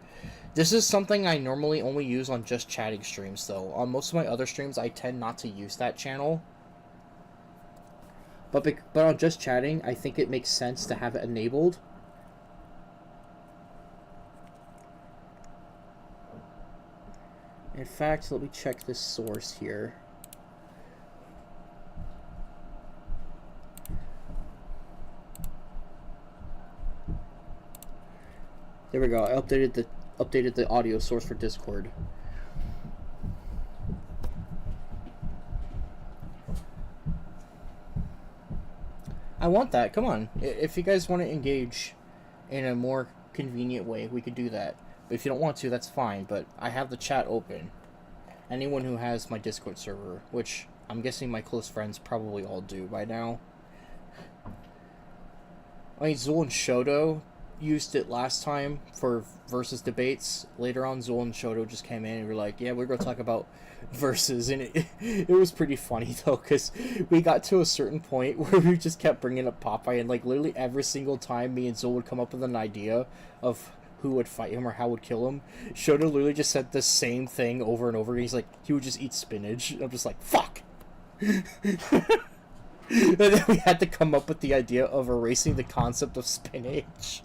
[SPEAKER 1] This is something I normally only use on just chatting streams, though. On most of my other streams, I tend not to use that channel. But on just chatting, I think it makes sense to have it enabled. In fact, let me check this source here. There we go. I updated the audio source for Discord. I want that. Come on. If you guys want to engage in a more convenient way, we could do that. But if you don't want to, that's fine. But I have the chat open. Anyone who has my Discord server, which I'm guessing my close friends probably all do by now. I mean, Zul and Shoto used it last time for versus debates. Later on, Zul and Shoto just came in and were like, yeah, we're going to talk about versus. And it was pretty funny, though, because we got to a certain point where we just kept bringing up Popeye. And, like, literally every single time me and Zul would come up with an idea of who would fight him or how would kill him, Shoto literally just said the same thing over and over again. He's like, he would just eat spinach. I'm just like, fuck! And then we had to come up with the idea of erasing the concept of spinach.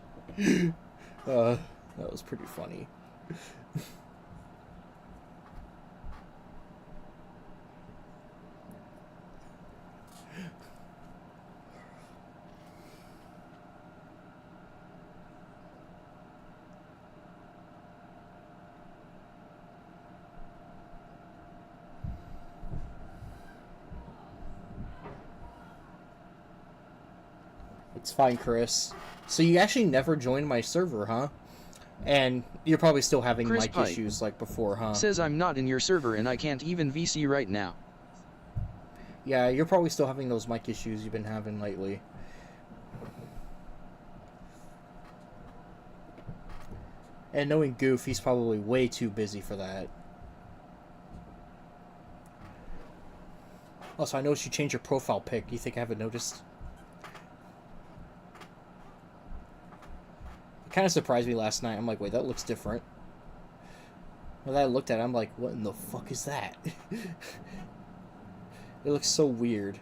[SPEAKER 1] That was pretty funny. It's fine, Chris. So you actually never joined my server, huh? And you're probably still having
[SPEAKER 2] Chris
[SPEAKER 1] mic
[SPEAKER 2] Pike
[SPEAKER 1] issues like before, huh?
[SPEAKER 2] says I'm not in your server and I can't even VC right now.
[SPEAKER 1] Yeah, you're probably still having those mic issues you've been having lately. And knowing Goof, he's probably way too busy for that. Also, I noticed you changed your profile pic. You think I haven't noticed? It kind of surprised me last night. I'm like, wait, that looks different. When I looked at it, I'm like, what in the fuck is that? It looks so weird.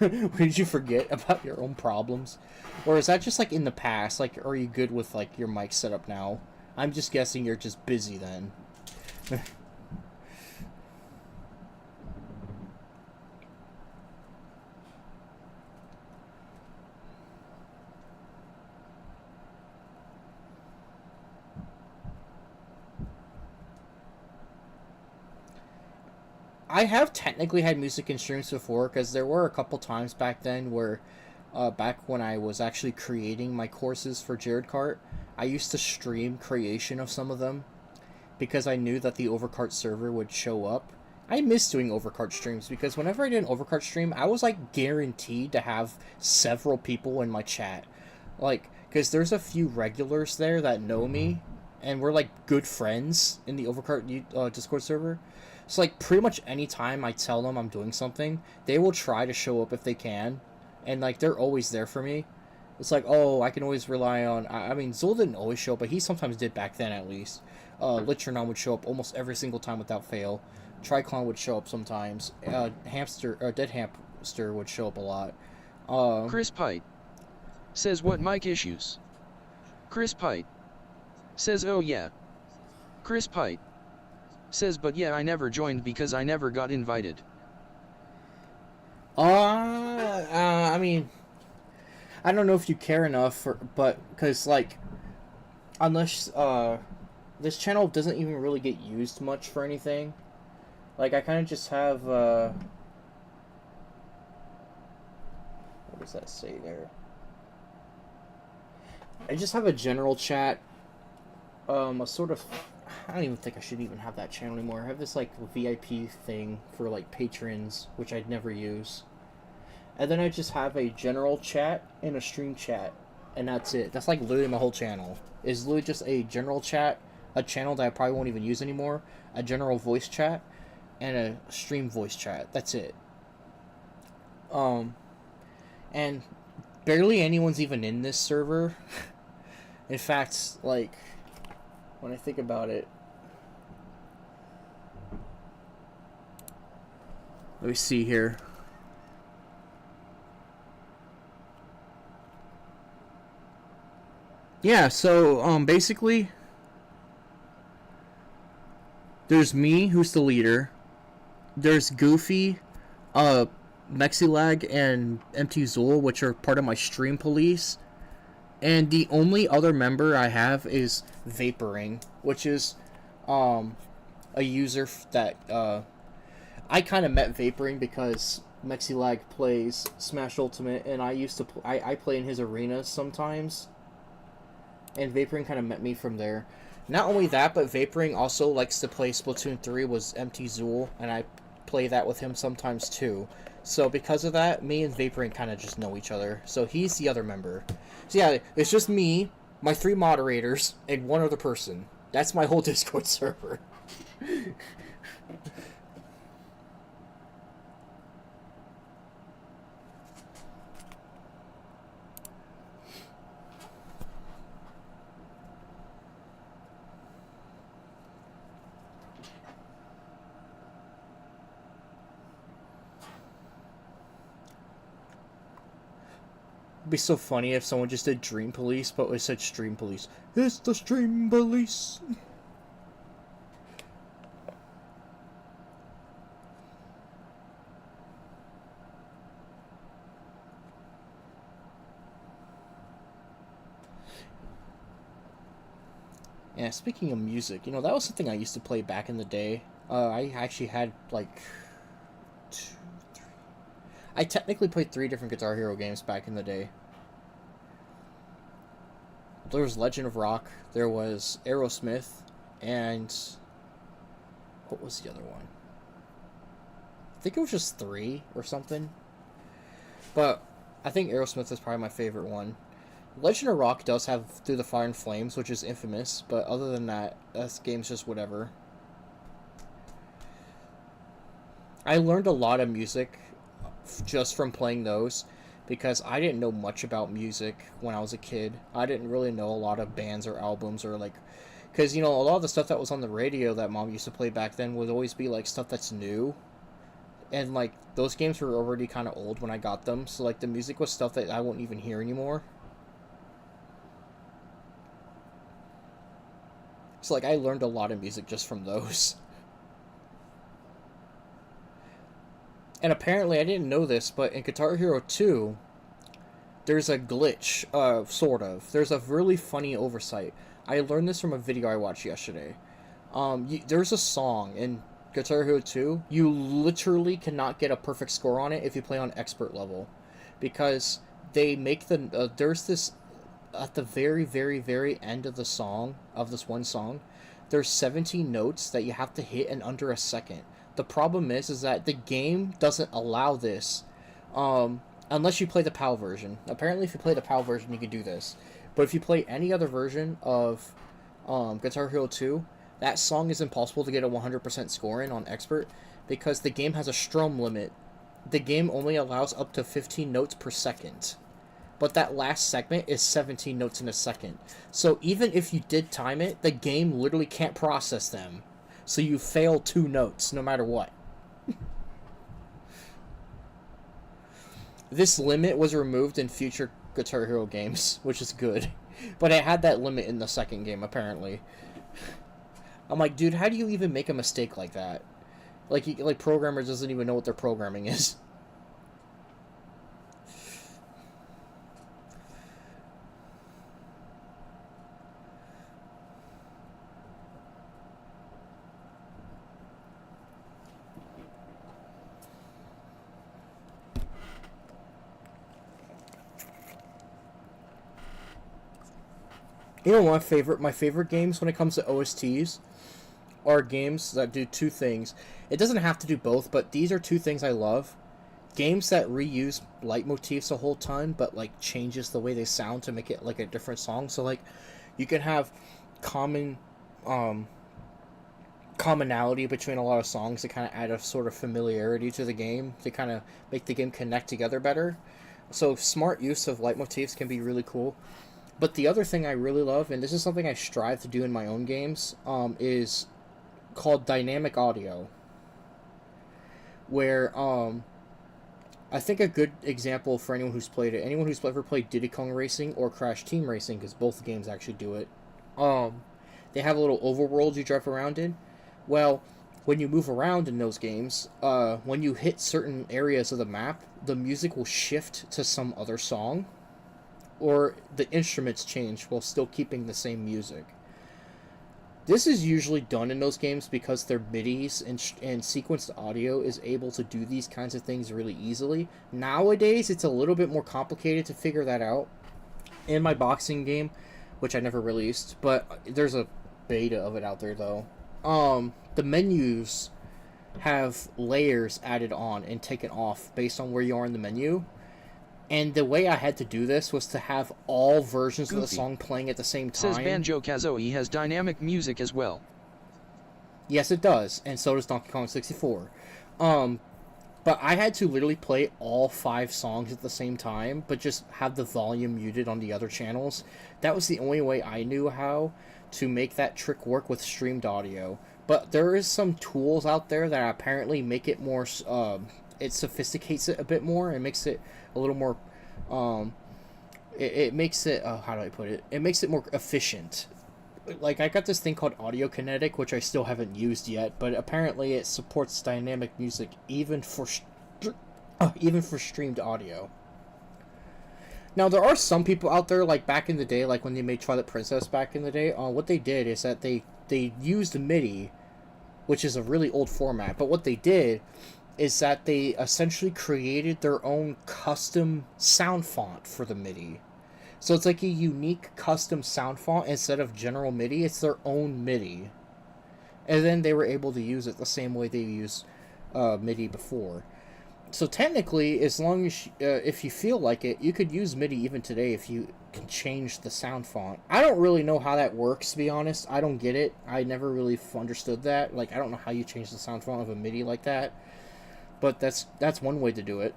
[SPEAKER 1] Did you forget about your own problems? Or is that just like in the past? Like, are you good with like your mic setup now? I'm just guessing you're just busy then. I have technically had music in streams before, because there were a couple times back then where, back when I was actually creating my courses for Jared Cart, I used to stream creation of some of them, because I knew that the Overcart server would show up. I miss doing Overcart streams, because whenever I did an Overcart stream, I was, like, guaranteed to have several people in my chat. Like, because there's a few regulars there that know me, and we're, like, good friends in the Overcart Discord server. So, like, pretty much any time I tell them I'm doing something, they will try to show up if they can. And, like, they're always there for me. It's like, oh, I can always rely on... I mean, Zul didn't always show up, but he sometimes did back then, at least. Litronon would show up almost every single time without fail. Triclon would show up sometimes. Dead Hamster would show up a lot.
[SPEAKER 2] Chris Pite says what mic issues? Chris Pite says oh yeah. Chris Pite says but yeah I never joined because I never got invited.
[SPEAKER 1] I mean, I don't know if you care enough but because like, unless this channel doesn't even really get used much for anything. Like, I kind of just have what does that say there? I just have a general chat, a sort of, I don't even think I should even have that channel anymore. I have this like VIP thing for like patrons, which I'd never use. And then I just have a general chat and a stream chat, and that's it. That's like literally my whole channel. Is literally just a general chat, a channel that I probably won't even use anymore, a general voice chat, and a stream voice chat. That's it. And barely anyone's even in this server. In fact, like, when I think about it, let me see here. Yeah, so basically there's me, who's the leader. There's Goofy, Mexilag, and MT Zool, which are part of my stream police. And the only other member I have is Vaporing, which is a user that I kind of met Vaporing because Mexilag plays Smash Ultimate, and I used to I play in his arenas sometimes. And Vaporing kind of met me from there. Not only that, but Vaporing also likes to play Splatoon 3 with MT Zool, and I play that with him sometimes too. So because of that, me and Vaporing kind of just know each other. So he's the other member. So yeah, it's just me, my 3 moderators, and 1 other person. That's my whole Discord server. It'd be so funny if someone just did Dream Police, but it said Stream Police. It's the Stream Police. Yeah, speaking of music, you know, that was something I used to play back in the day. I actually had like 2, 3. I technically played 3 different Guitar Hero games back in the day. There was Legend of Rock, there was Aerosmith, and what was the other one? I think it was just 3 or something. But I think Aerosmith is probably my favorite one. Legend of Rock does have Through the Fire and Flames, which is infamous, but other than that, this game's just whatever. I learned a lot of music just from playing those, because I didn't know much about music when I was a kid. I didn't really know a lot of bands or albums or like, because you know, a lot of the stuff that was on the radio that Mom used to play back then would always be like stuff that's new, and like those games were already kind of old when I got them, so like the music was stuff that I won't even hear anymore. So like I learned a lot of music just from those. And apparently, I didn't know this, but in Guitar Hero 2, there's a glitch, sort of. There's a really funny oversight. I learned this from a video I watched yesterday. There's a song in Guitar Hero 2. You literally cannot get a perfect score on it if you play on expert level. Because they make the... there's this... At the very, very, very end of the song, of this one song, there's 17 notes that you have to hit in under a second. The problem is that the game doesn't allow this, unless you play the PAL version. Apparently, if you play the PAL version, you can do this. But if you play any other version of Guitar Hero 2, that song is impossible to get a 100% score in on Expert, because the game has a strum limit. The game only allows up to 15 notes per second. But that last segment is 17 notes in a second. So even if you did time it, the game literally can't process them. So you fail 2 notes, no matter what. This limit was removed in future Guitar Hero games, which is good. But it had that limit in the second game, apparently. I'm like, dude, how do you even make a mistake like that? Like programmers doesn't even know what their programming is. You know, my favorite games when it comes to OSTs are games that do two things. It doesn't have to do both, but these are two things I love. Games that reuse leitmotifs a whole ton, but like changes the way they sound to make it like a different song. So like, you can have common, commonality between a lot of songs to kind of add a sort of familiarity to the game to kind of make the game connect together better. So smart use of leitmotifs can be really cool. But the other thing I really love, and this is something I strive to do in my own games, is called dynamic audio. Where I think a good example for anyone who's played it, anyone who's ever played Diddy Kong Racing or Crash Team Racing, because both games actually do it, they have a little overworld you drive around in. Well, when you move around in those games, when you hit certain areas of the map, the music will shift to some other song, or the instruments change while still keeping the same music. This is usually done in those games because their MIDIs and sequenced audio is able to do these kinds of things really easily. Nowadays, it's a little bit more complicated to figure that out. In my boxing game, which I never released, but there's a beta of it out there though. The menus have layers added on and taken off based on where you are in the menu. And the way I had to do this was to have all versions of the song playing at the same time.
[SPEAKER 2] Says Banjo-Kazooie has dynamic music as well.
[SPEAKER 1] Yes, it does, and so does Donkey Kong 64. But I had to literally play all 5 songs at the same time, but just have the volume muted on the other channels. That was the only way I knew how to make that trick work with streamed audio. But there is some tools out there that apparently make it more... it sophisticates it a bit more and makes it a little more it makes it how do I put it, it makes it more efficient. Like, I got this thing called Audio Kinetic, which I still haven't used yet, but apparently it supports dynamic music even for streamed audio. Now, there are some people out there, like back in the day, like when they made Twilight Princess back in the day, what they did is that they used MIDI, which is a really old format, but what they did is that they essentially created their own custom sound font for the MIDI. So it's like a unique custom sound font instead of general MIDI. It's their own MIDI. And then they were able to use it the same way they used MIDI before. So technically, as long as if you feel like it, you could use MIDI even today if you can change the sound font. I don't really know how that works, to be honest. I don't get it. I never really understood that. Like, I don't know how you change the sound font of a MIDI like that. But that's one way to do it.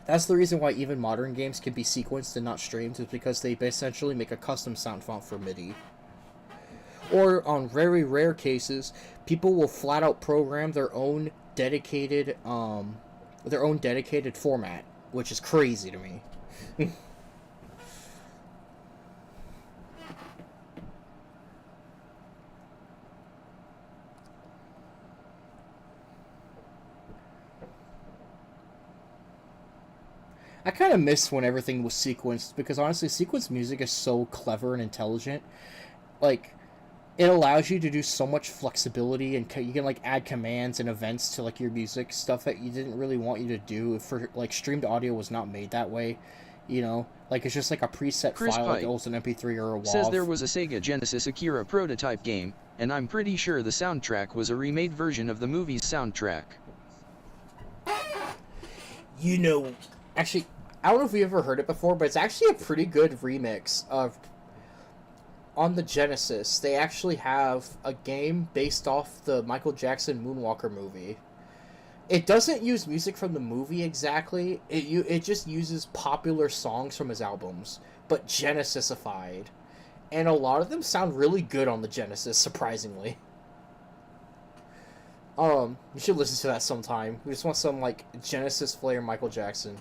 [SPEAKER 1] That's the reason why even modern games can be sequenced and not streamed, is because they essentially make a custom sound font for MIDI. Or, on very rare cases, people will flat out program their own dedicated format, which is crazy to me. I kind of miss when everything was sequenced, because honestly, sequenced music is so clever and intelligent. Like, it allows you to do so much flexibility, and you can like add commands and events to like your music, stuff that you didn't really want you to do. For like, streamed audio was not made that way, you know. Like, it's just like a preset file, like it was an MP3 or a WAV.
[SPEAKER 2] Says there was a Sega Genesis Akira prototype game, and I'm pretty sure the soundtrack was a remade version of the movie's soundtrack.
[SPEAKER 1] You know, actually, I don't know if you ever heard it before, but it's actually a pretty good remix of... On the Genesis, they actually have a game based off the Michael Jackson Moonwalker movie. It doesn't use music from the movie exactly. It just uses popular songs from his albums, but Genesisified. And a lot of them sound really good on the Genesis, surprisingly. You should listen to that sometime. We just want some, like, Genesis flair Michael Jackson.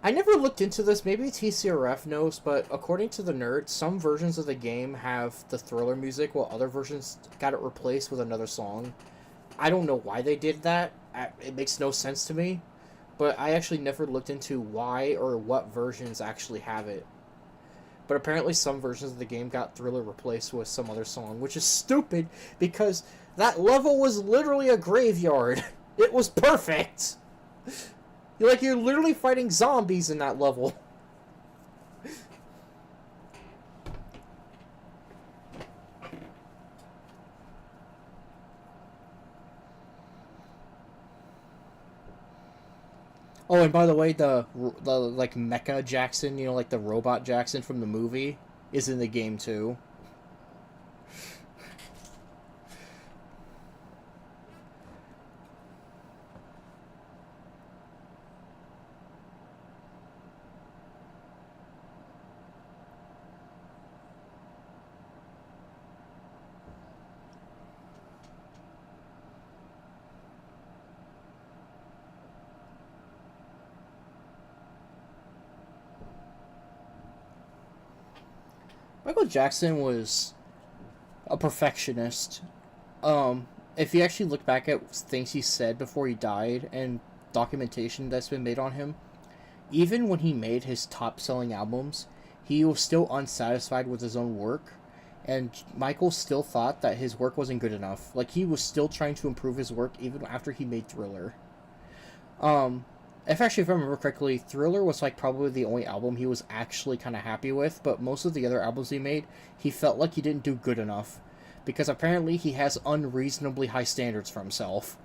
[SPEAKER 1] I never looked into this. Maybe TCRF knows, but according to the nerd, some versions of the game have the Thriller music, while other versions got it replaced with another song. I don't know why they did that. It makes no sense to me. But I actually never looked into why or what versions actually have it. But apparently some versions of the game got Thriller replaced with some other song, which is stupid because that level was literally a graveyard. It was perfect. You're literally fighting zombies in that level. Oh, and by the way, the like Mecha Jackson, like the robot Jackson from the movie, is in the game too. Michael Jackson was a perfectionist. If you actually look back at things he said before he died and documentation that's been made on him, even when he made his top-selling albums, he was still unsatisfied with his own work, and Michael still thought that his work wasn't good enough. Like, he was still trying to improve his work even after he made Thriller. If I remember correctly, Thriller was like probably the only album he was actually kind of happy with, but most of the other albums he made, he felt like he didn't do good enough, because apparently he has unreasonably high standards for himself.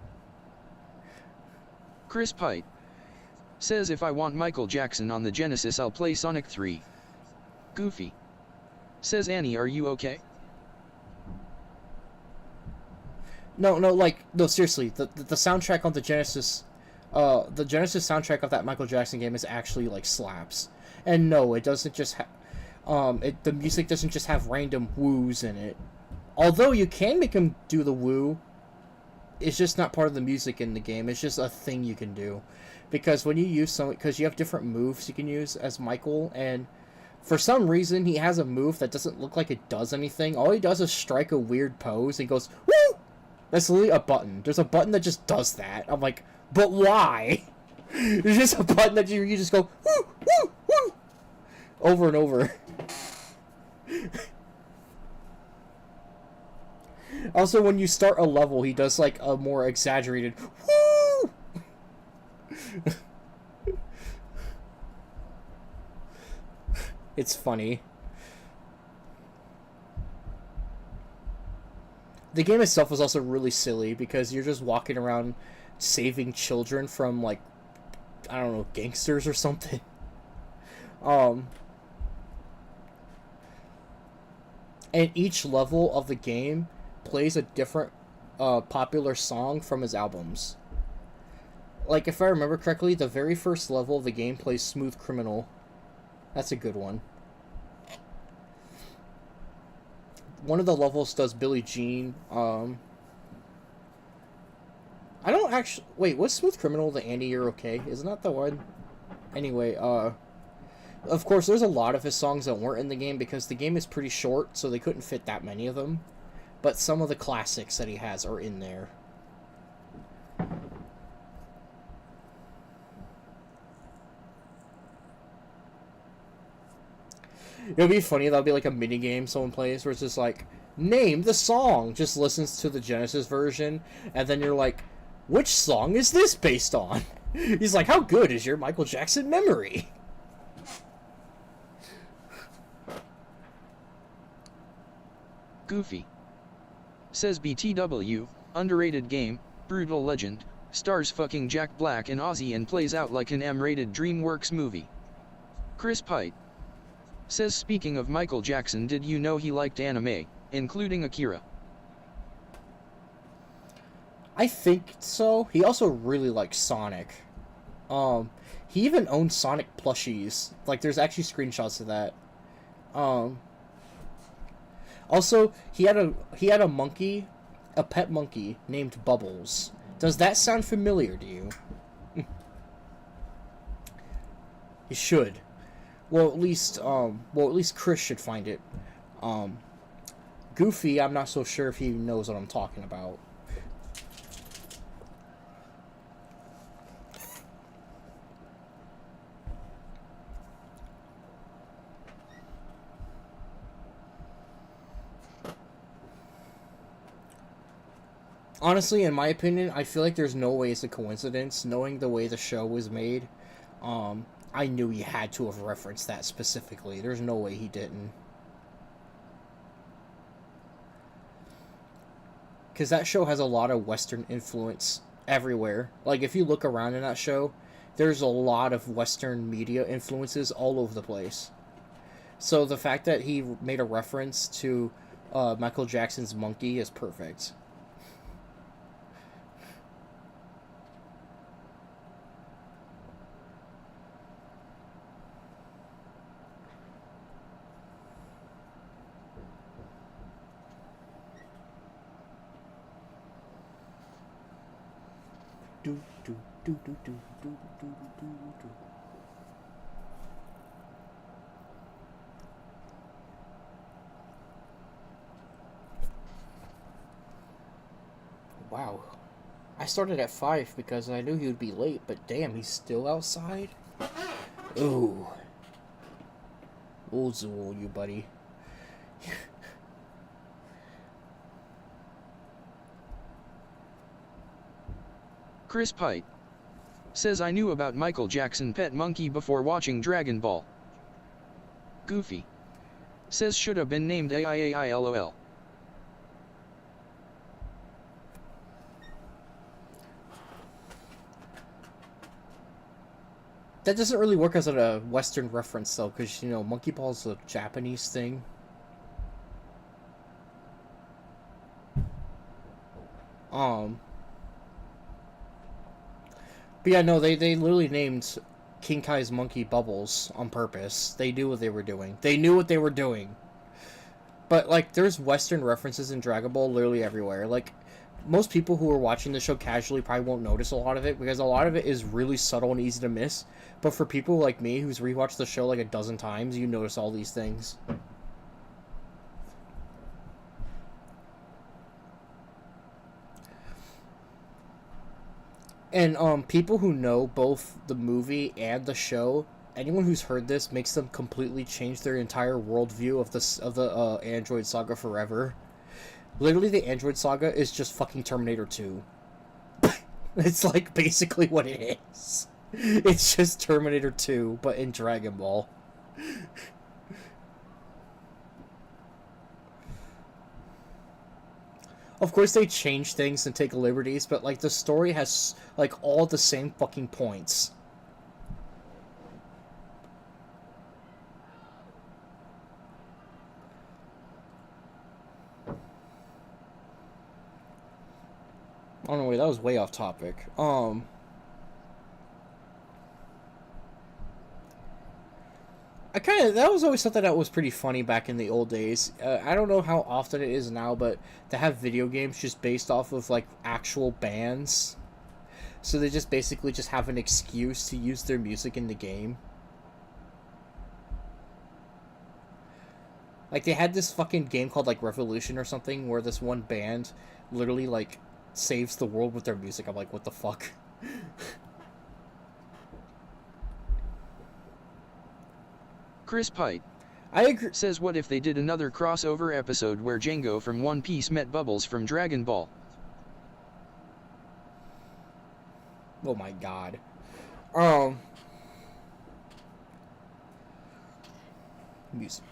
[SPEAKER 2] Chris Pite says if I want Michael Jackson on the Genesis I'll play Sonic 3. Goofy says Annie, are you okay?
[SPEAKER 1] No, seriously, the soundtrack on the Genesis soundtrack of that Michael Jackson game is actually like slaps. And no, it doesn't just the music doesn't just have random woos in it. Although you can make him do the woo, it's just not part of the music in the game. It's just a thing you can do. Because when you use because you have different moves you can use as Michael, and for some reason he has a move that doesn't look like it does anything. All he does is strike a weird pose and goes, woo! That's literally a button. There's a button that just does that. I'm like, but why? There's just a button that you just go, woo, woo, woo! Over and over. Also, when you start a level, he does like a more exaggerated woo! It's funny. The game itself was also really silly because you're just walking around saving children from, like, I don't know, gangsters or something. And each level of the game plays a different popular song from his albums. Like, if I remember correctly, the very first level of the game plays Smooth Criminal. That's a good one. One of the levels does Billie Jean. I don't actually... Wait, what's Smooth Criminal, the Andy, You're Okay? Isn't that the one? Anyway, of course, there's a lot of his songs that weren't in the game because the game is pretty short, so they couldn't fit that many of them. But some of the classics that he has are in there. It'll be funny, that'll be like a mini game someone plays where it's just like, name the song! Just listens to the Genesis version, and then you're like, which song is this based on? He's like, how good is your Michael Jackson memory?
[SPEAKER 2] Goofy says BTW, underrated game, brutal legend, stars fucking Jack Black and Ozzy and plays out like an M-rated DreamWorks movie. Chris Pite says speaking of Michael Jackson, did you know he liked anime, including Akira?
[SPEAKER 1] I think so. He also really likes Sonic. He even owned Sonic plushies. Like, there's actually screenshots of that. Also, he had a monkey, a pet monkey named Bubbles. Does that sound familiar to you? He should. Well, at least Chris should find it. Um, Goofy, I'm not so sure if he knows what I'm talking about. Honestly, in my opinion, I feel like there's no way it's a coincidence. Knowing the way the show was made, I knew he had to have referenced that specifically. There's no way he didn't. Because that show has a lot of Western influence everywhere. Like, if you look around in that show, there's a lot of Western media influences all over the place. So the fact that he made a reference to Michael Jackson's Monkey is perfect. Do, do, do, do, do, do, do, do, do. Wow. I started at 5 because I knew he would be late, but damn, he's still outside? Ooh. We'll zool you, buddy.
[SPEAKER 2] Chris Pite says I knew about Michael Jackson Pet Monkey before watching Dragon Ball. Goofy says should have been named AIAILOL.
[SPEAKER 1] That doesn't really work as a Western reference, though, because, you know, Monkey Ball is a Japanese thing. But yeah, no, they literally named King Kai's monkey Bubbles on purpose. They knew what they were doing. They knew what they were doing. But, like, there's Western references in Dragon Ball literally everywhere. Like, most people who are watching the show casually probably won't notice a lot of it, because a lot of it is really subtle and easy to miss. But for people like me, who's rewatched the show like a dozen times, you notice all these things. And people who know both the movie and the show, anyone who's heard this makes them completely change their entire worldview of the Android Saga forever. Literally, the Android Saga is just fucking Terminator 2. It's like basically what it is. It's just Terminator 2, but in Dragon Ball. Of course, they change things and take liberties, but, like, the story has, like, all the same fucking points. Oh, no, wait, that was way off topic. That was always something that was pretty funny back in the old days. I don't know how often it is now, but to have video games just based off of, like, actual bands. So they just basically just have an excuse to use their music in the game. Like, they had this fucking game called, like, Revolution or something, where this one band literally, like, saves the world with their music. I'm like, what the fuck?
[SPEAKER 2] Chris Pite
[SPEAKER 1] I agree.
[SPEAKER 2] says what if they did another crossover episode where Django from One Piece met Bubbles from Dragon Ball?
[SPEAKER 1] Oh my god. Music.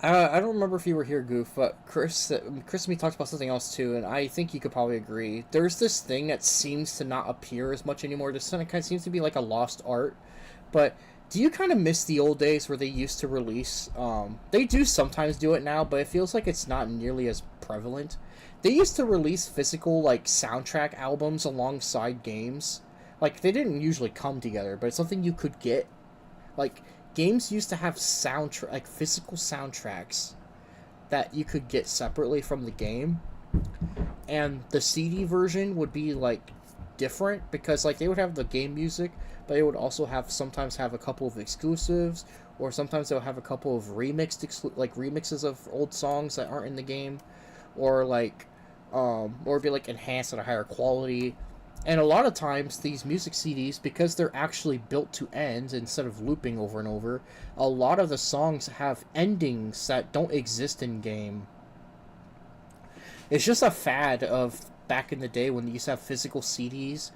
[SPEAKER 1] I don't remember if you were here, Goof, but Chris and me talked about something else too, and I think you could probably agree. There's this thing that seems to not appear as much anymore. This kind of seems to be like a lost art, but do you kind of miss the old days where they used to release, they do sometimes do it now, but it feels like it's not nearly as prevalent. They used to release physical, like, soundtrack albums alongside games. Like, they didn't usually come together, but it's something you could get. Like, games used to have like, physical soundtracks that you could get separately from the game. And the CD version would be, like, different because like they would have the game music, but they would also have sometimes have a couple of exclusives, or sometimes they'll have a couple of remixes of old songs that aren't in the game, or like or be like enhanced at a higher quality. And a lot of times these music CDs, because they're actually built to end instead of looping over and over, a lot of the songs have endings that don't exist in game. It's just a fad of back in the day when they used to have physical CDs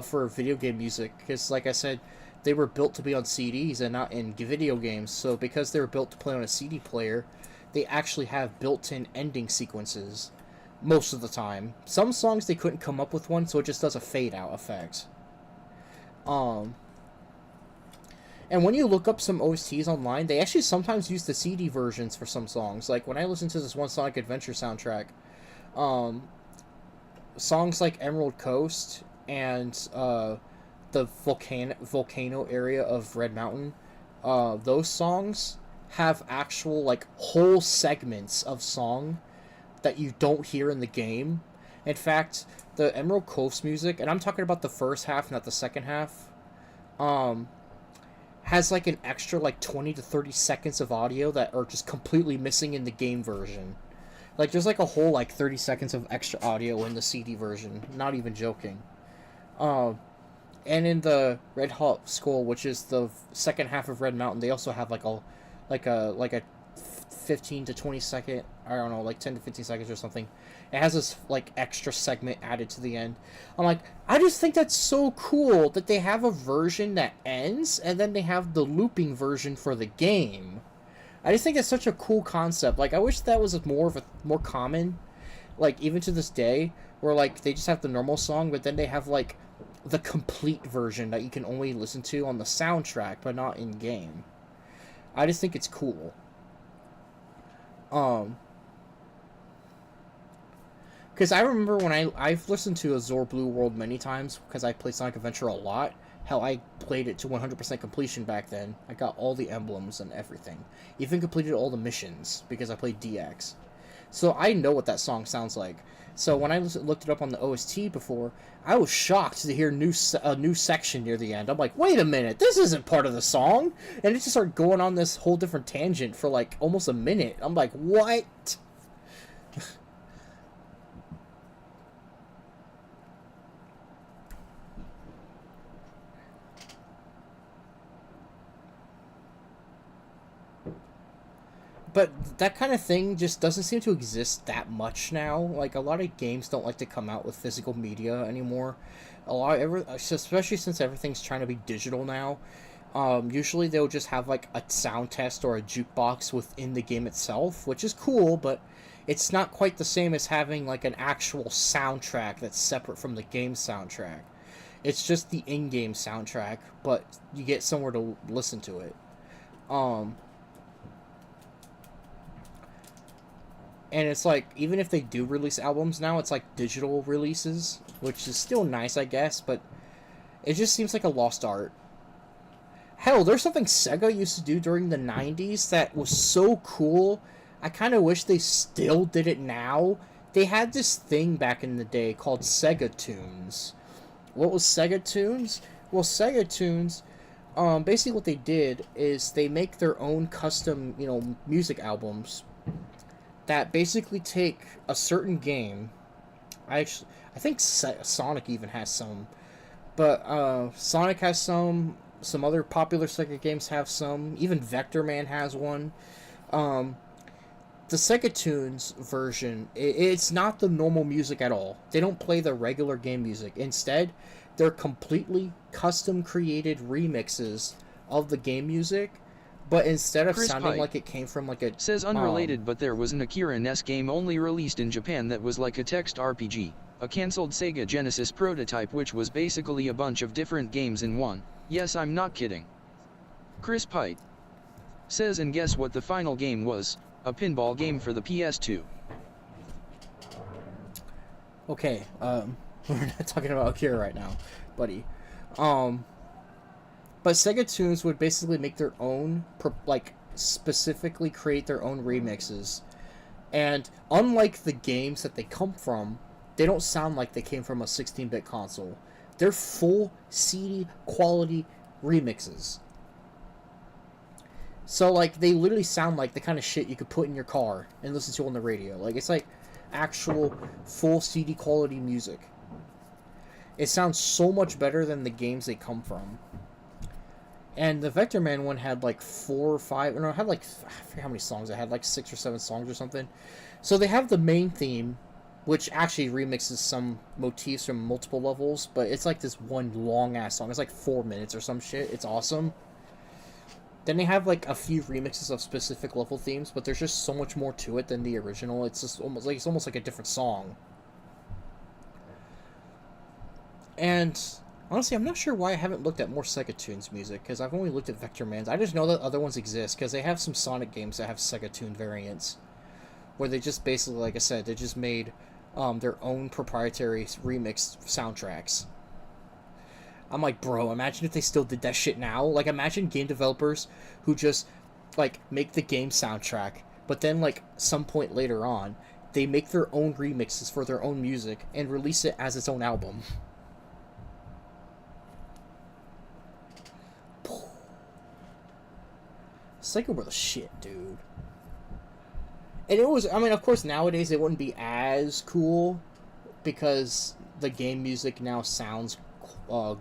[SPEAKER 1] for video game music. Because, like I said, they were built to be on CDs and not in video games. So, because they were built to play on a CD player, they actually have built-in ending sequences most of the time. Some songs they couldn't come up with one, so it just does a fade-out effect. And when you look up some OSTs online, they actually sometimes use the CD versions for some songs. Like when I listened to this one Sonic Adventure soundtrack, songs like Emerald Coast and the volcano area of Red Mountain, those songs have actual like whole segments of song that you don't hear in the game. In fact, the Emerald Coast music, and I'm talking about the first half, not the second half, has like an extra like 20 to 30 seconds of audio that are just completely missing in the game version. Like there's like a whole like 30 seconds of extra audio in the CD version. Not even joking. And in the Red Hot Skull, which is the second half of Red Mountain, they also have like a 15 to 20 second, I don't know, like 10 to 15 seconds or something. It has this like extra segment added to the end. I'm like, I just think that's so cool that they have a version that ends and then they have the looping version for the game. I just think it's such a cool concept. Like I wish that was more common, like even to this day, where like they just have the normal song, but then they have like the complete version that you can only listen to on the soundtrack but not in game. I just think it's cool. Because I remember when I've listened to Azure Blue World many times because I played Sonic Adventure a lot. Hell, I played it to 100% completion back then. I got all the emblems and everything. Even completed all the missions because I played DX. So I know what that song sounds like. So when I looked it up on the OST before, I was shocked to hear a new section near the end. I'm like, wait a minute, this isn't part of the song! And it just started going on this whole different tangent for like almost a minute. I'm like, what? But that kind of thing just doesn't seem to exist that much now. Like, a lot of games don't like to come out with physical media anymore. Especially since everything's trying to be digital now. Usually they'll just have, like, a sound test or a jukebox within the game itself, which is cool, but it's not quite the same as having, like, an actual soundtrack that's separate from the game soundtrack. It's just the in-game soundtrack, but you get somewhere to listen to it. And it's like, even if they do release albums now, it's like digital releases, which is still nice, I guess, but it just seems like a lost art. Hell, there's something Sega used to do during the 90s that was so cool. I kind of wish they still did it now. They had this thing back in the day called Sega Tunes. What was Sega Tunes? Well, Sega Tunes, basically what they did is they make their own custom, music albums that basically take a certain game. I think Sonic even has some, but Sonic has some other popular Sega games have some, even Vector Man has one. The Sega Tunes version, it's not the normal music at all. They don't play the regular game music. Instead, they're completely custom created remixes of the game music. But instead of sounding like it came from like a...
[SPEAKER 2] Says unrelated, but there was an Akira NES game only released in Japan that was like a text RPG. A cancelled Sega Genesis prototype which was basically a bunch of different games in one. Yes, I'm not kidding. Chris Pite says, and guess what the final game was? A pinball game for the PS2.
[SPEAKER 1] Okay, we're not talking about Akira right now, buddy. But Sega Tunes would basically make their own, specifically create their own remixes. And unlike the games that they come from, They don't sound like they came from a 16-bit console. They're full CD quality remixes. So, like, they literally sound like the kind of shit you could put in your car and listen to on the radio. Like, it's like actual full CD quality music. It sounds so much better than the games they come from. And the Vector Man one had like 4 or 5, no, it had like, I forget how many songs it had, like 6 or 7 songs or something. So they have the main theme, which actually remixes some motifs from multiple levels, but it's like this one long ass song. It's like 4 minutes or some shit. It's awesome. Then they have like a few remixes of specific level themes, but there's just so much more to it than the original. It's almost like a different song. And honestly, I'm not sure why I haven't looked at more Sega Tunes music, because I've only looked at Vector Man's. I just know that other ones exist, because they have some Sonic games that have Sega Tune variants, where they just basically, like I said, they just made their own proprietary remixed soundtracks. I'm like, bro, imagine if they still did that shit now. Like, imagine game developers who just, like, make the game soundtrack, but then, like, some point later on, they make their own remixes for their own music and release it as its own album. Sega were the shit, dude. And it was, I mean, of course, nowadays it wouldn't be as cool because the game music now sounds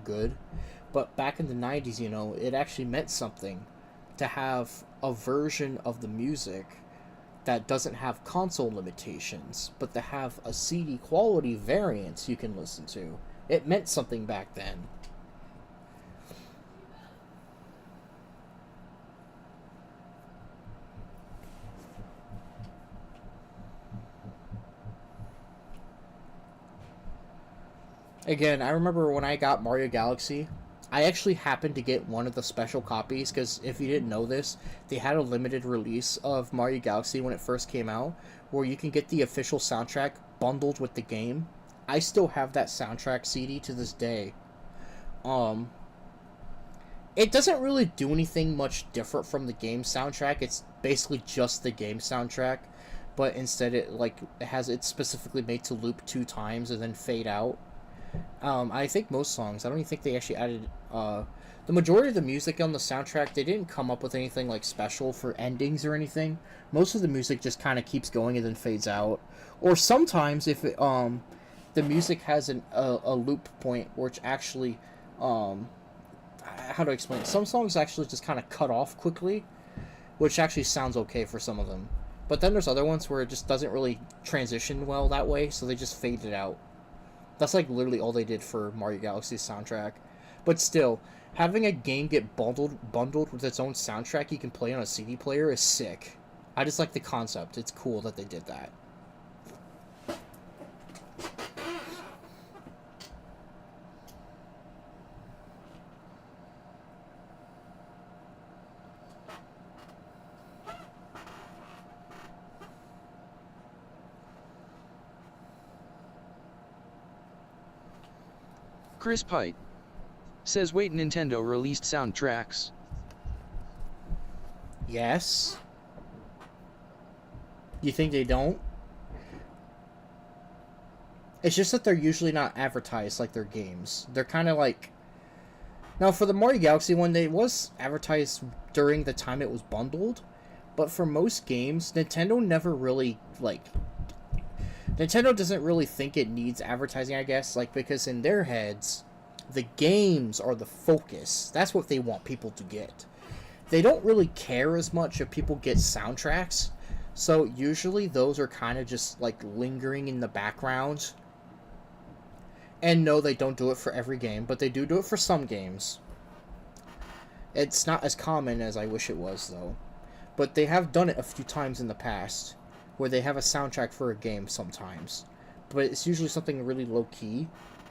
[SPEAKER 1] good. But back in the 90s, you know, it actually meant something to have a version of the music that doesn't have console limitations, but to have a CD quality variant you can listen to. It meant something back then. Again, I remember when I got Mario Galaxy, I actually happened to get one of the special copies, because if you didn't know this, they had a limited release of Mario Galaxy when it first came out, where you can get the official soundtrack bundled with the game. I still have that soundtrack CD to this day. It doesn't really do anything much different from the game soundtrack. It's basically just the game soundtrack, but instead it's specifically made to loop 2 times and then fade out. I think most songs, I don't even think they actually added, the majority of the music on the soundtrack, they didn't come up with anything, like, special for endings or anything. Most of the music just kind of keeps going and then fades out. Or sometimes, if it, the music has a loop point, which actually, how do I explain it? Some songs actually just kind of cut off quickly, which actually sounds okay for some of them. But then there's other ones where it just doesn't really transition well that way, so they just fade it out. That's like literally all they did for Mario Galaxy's soundtrack. But still, having a game get bundled with its own soundtrack you can play on a CD player is sick. I just like the concept. It's cool that they did that.
[SPEAKER 2] Chris Pite says, wait, Nintendo released soundtracks?
[SPEAKER 1] Yes. You think they don't? It's just that they're usually not advertised like their games. They're kind of like... Now, for the Mario Galaxy one, it was advertised during the time it was bundled. But for most games, Nintendo never really, like... Nintendo doesn't really think it needs advertising, I guess. Like, because in their heads, the games are the focus. That's what they want people to get. They don't really care as much if people get soundtracks. So, usually, those are kind of just, like, lingering in the background. And no, they don't do it for every game, but they do it for some games. It's not as common as I wish it was, though. But they have done it a few times in the past, where they have a soundtrack for a game sometimes. But it's usually something really low-key,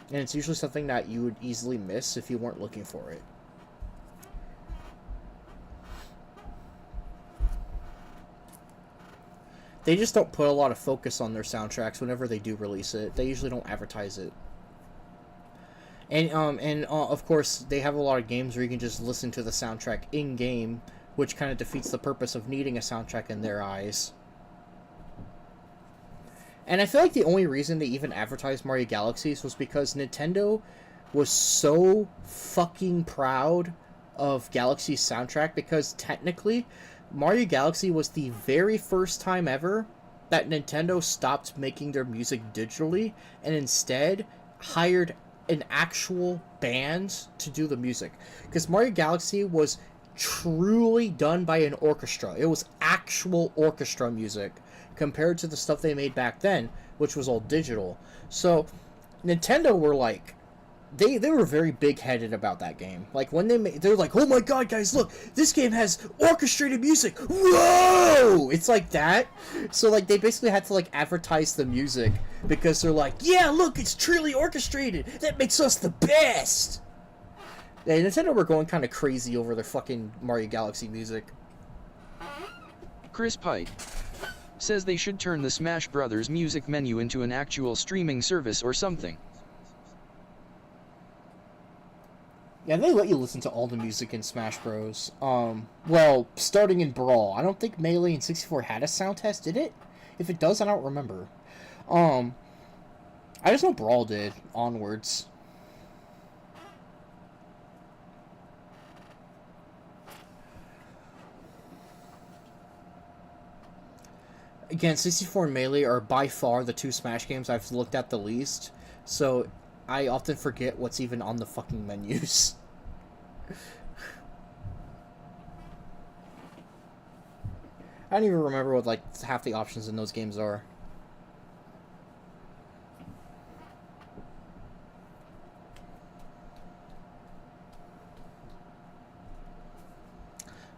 [SPEAKER 1] and it's usually something that you would easily miss if you weren't looking for it. They just don't put a lot of focus on their soundtracks whenever they do release it. They usually don't advertise it. And of course, they have a lot of games where you can just listen to the soundtrack in-game, which kind of defeats the purpose of needing a soundtrack in their eyes. And I feel like the only reason they even advertised Mario Galaxies was because Nintendo was so fucking proud of Galaxy's soundtrack, because technically Mario Galaxy was the very first time ever that Nintendo stopped making their music digitally and instead hired an actual band to do the music. Because Mario Galaxy was truly done by an orchestra. It was actual orchestra music compared to the stuff they made back then, which was all digital. So Nintendo were like, they were very big-headed about that game. Like, when they were like, oh my god, guys, look, this game has orchestrated music. Whoa! It's like that. So, like, they basically had to, like, advertise the music because they're like, yeah, look, it's truly orchestrated. That makes us the best. Yeah, Nintendo were going kind of crazy over their fucking Mario Galaxy music.
[SPEAKER 2] Chris Pite says they should turn the Smash Brothers music menu into an actual streaming service or something.
[SPEAKER 1] Yeah, they let you listen to all the music in Smash Bros. Well, starting in Brawl. I don't think Melee and 64 had a sound test, did it? If it does, I don't remember. I just know Brawl did, onwards. Again, 64 and Melee are by far the two Smash games I've looked at the least, so I often forget what's even on the fucking menus. I don't even remember what, like, half the options in those games are.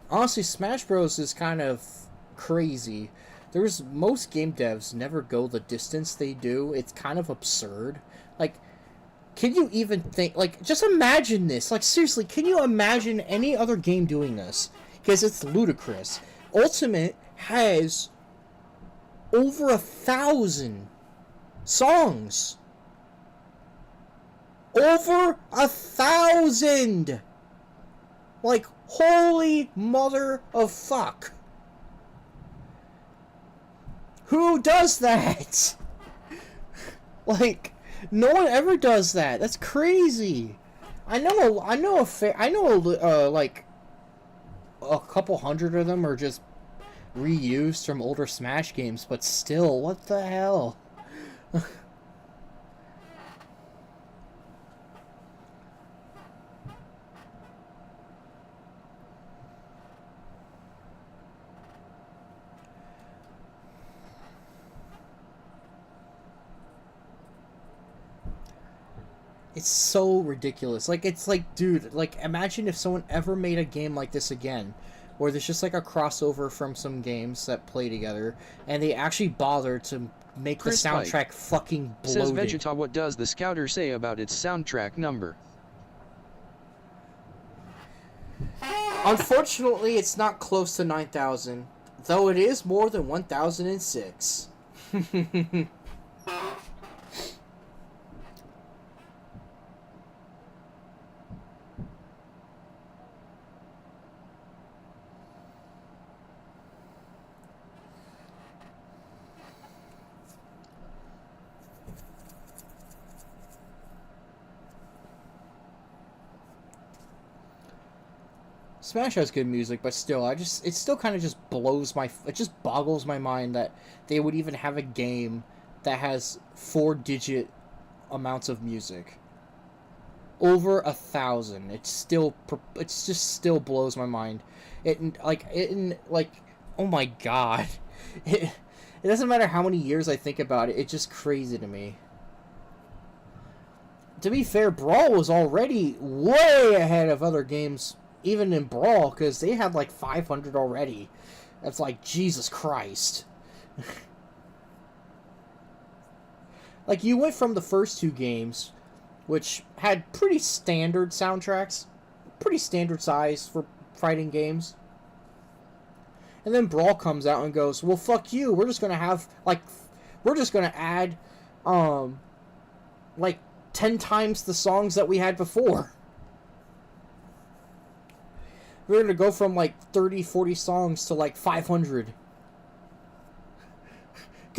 [SPEAKER 1] Honestly, Smash Bros. Is kind of crazy. Most game devs never go the distance they do. It's kind of absurd. Like, can you even think, like, just imagine this. Like, seriously, can you imagine any other game doing this? Because it's ludicrous. Ultimate has over 1,000 songs. Over 1,000! Like, holy mother of fuck. Who does that? Like, no one ever does that. That's crazy. Like, a couple hundred of them are just reused from older Smash games, but still, what the hell? It's so ridiculous. Like, it's like, dude, like, imagine if someone ever made a game like this again, where there's just like a crossover from some games that play together, and they actually bother to make
[SPEAKER 2] Chris
[SPEAKER 1] the soundtrack
[SPEAKER 2] Pike
[SPEAKER 1] fucking bloated.
[SPEAKER 2] Says Vegeta, what does the Scouter say about its soundtrack number?
[SPEAKER 1] Unfortunately, it's not close to 9,000, though it is more than 1,006. Smash has good music, but still, it still kind of just it just boggles my mind that they would even have a game that has 4-digit amounts of music. Over 1,000. It's just still blows my mind. Oh my god. It doesn't matter how many years I think about it, it's just crazy to me. To be fair, Brawl was already way ahead of other games, even in Brawl, because they had like 500 already. That's like, Jesus Christ. Like, you went from the first two games, which had pretty standard soundtracks, pretty standard size for fighting games. And then Brawl comes out and goes, well, fuck you, we're just gonna add, like, 10 times the songs that we had before. We're going to go from like 30, 40 songs to like 500.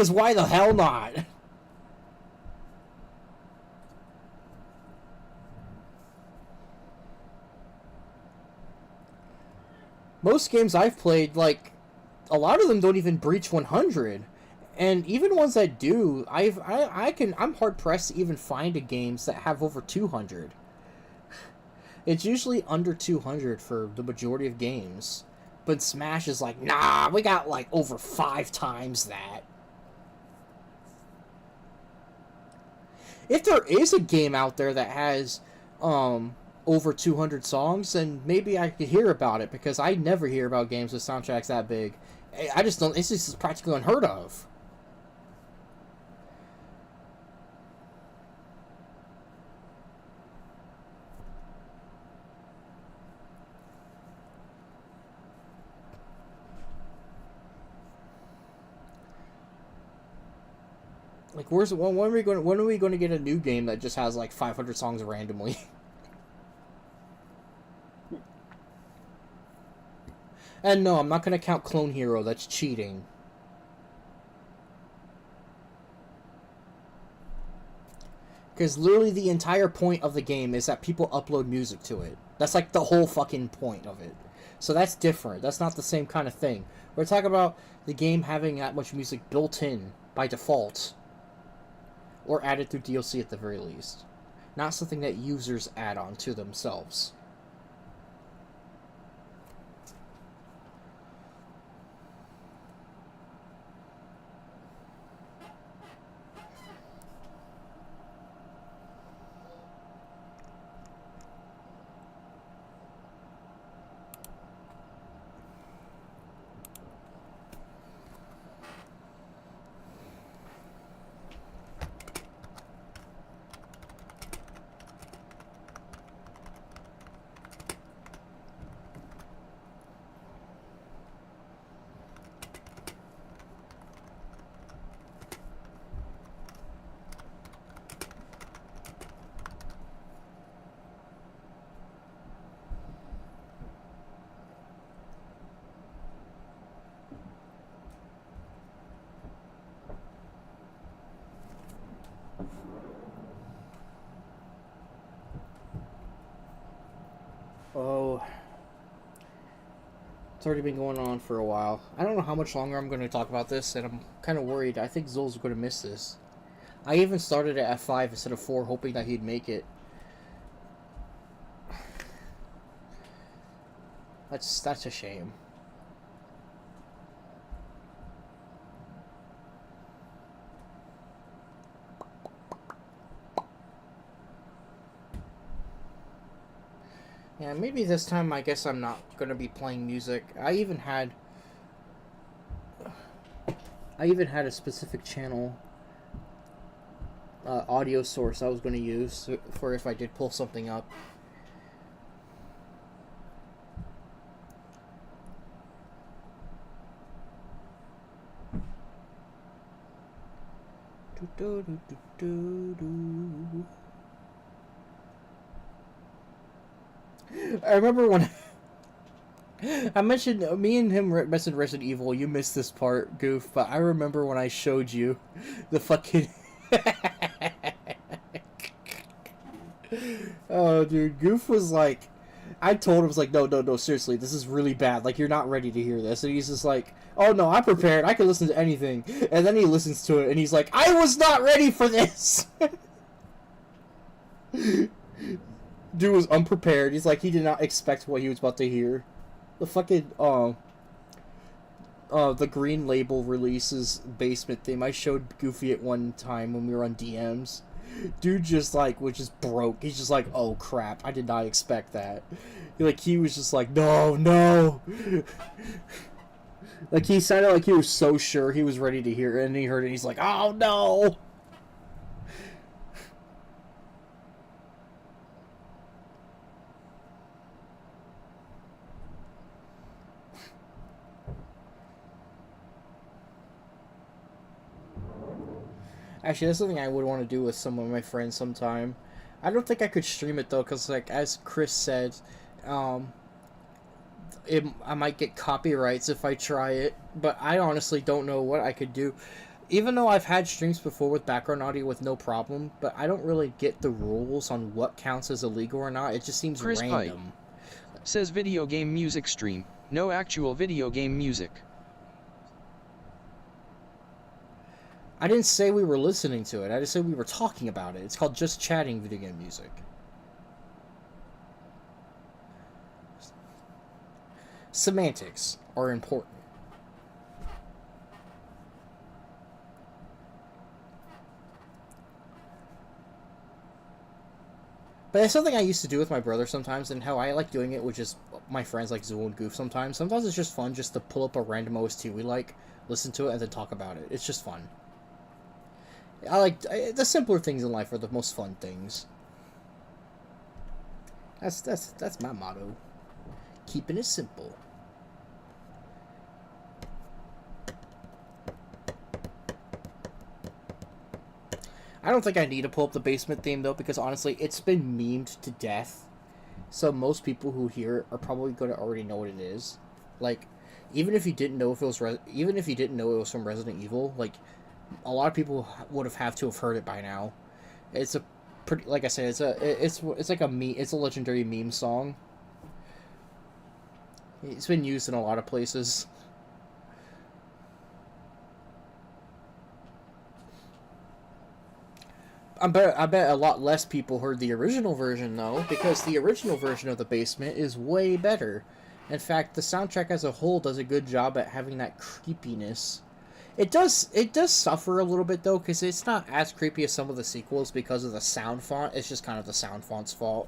[SPEAKER 1] Because why the hell not? Most games I've played, like, a lot of them don't even breach 100. And even ones that do, I'm hard pressed to even find a games that have over 200. It's usually under 200 for the majority of games. But Smash is like, nah, we got like over 5 times that. If there is a game out there that has over 200 songs, then maybe I could hear about it, because I never hear about games with soundtracks that big. I just don't, it's just practically unheard of. Like, when are we going to get a new game that just has like 500 songs randomly? And no, I'm not going to count Clone Hero. That's cheating. Because literally the entire point of the game is that people upload music to it. That's like the whole fucking point of it. So that's different. That's not the same kind of thing. We're talking about the game having that much music built in by default. Or added through DLC at the very least. Not something that users add on to themselves. Oh, it's already been going on for a while. I don't know how much longer I'm going to talk about this, and I'm kind of worried. I think Zol's going to miss this. I even started at F5 instead of 4, hoping that he'd make it. That's a shame. Yeah, maybe this time I guess I'm not gonna be playing music. I even had a specific channel audio source I was gonna use for if I did pull something up. Do, do, do, do, do. I remember when I mentioned me and him mentioned Resident Evil. You missed this part, Goof, but I remember when I showed you the fucking. Oh, dude, Goof was like, I told him, I was like, no, seriously, this is really bad. Like, you're not ready to hear this, and he's just like, oh no, I'm prepared. I can listen to anything. And then he listens to it, and he's like, I was not ready for this. Dude was unprepared. He's like, he did not expect what he was about to hear. The fucking, the Green Label releases basement theme. I showed Goofy at one time when we were on DMs. Dude just, like, was just broke. He's just like, oh crap, I did not expect that. Like, he was just like, no. Like, he sounded like he was so sure he was ready to hear it, and he heard it, and he's like, oh no! Actually, that's something I would want to do with some of my friends sometime. I don't think I could stream it though, because like as Chris said, I might get copyrights if I try it. But I honestly don't know what I could do. even though I've had streams before with background audio with no problem, but I don't really get the rules on what counts as illegal or not. It just seems
[SPEAKER 2] Chris Pike
[SPEAKER 1] random.
[SPEAKER 2] says video game music stream, no actual video game music.
[SPEAKER 1] I didn't say we were listening to it. I just said we were talking about it. It's called Just Chatting Video Game Music. Semantics are important. But it's something I used to do with my brother sometimes, and how I like doing it with just my friends like Zool and Goof sometimes. Sometimes it's just fun just to pull up a random OST we like, listen to it, and then talk about it. It's just fun. The simpler things in life are the most fun things. That's my motto. Keeping it simple. I don't think I need to pull up the basement theme though, because honestly, it's been memed to death. So most people who hear it are probably going to already know what it is. Like, even if you didn't know if it was even if you didn't know it was from Resident Evil, like, a lot of people would have to have heard it by now. It's a pretty, like I said, it's like a meme. It's a legendary meme song. It's been used in a lot of places. I bet a lot less people heard the original version though, because the original version of The Basement is way better. In fact, the soundtrack as a whole does a good job at having that creepiness. It does suffer a little bit though, because it's not as creepy as some of the sequels because of the sound font. It's just kind of the sound font's fault.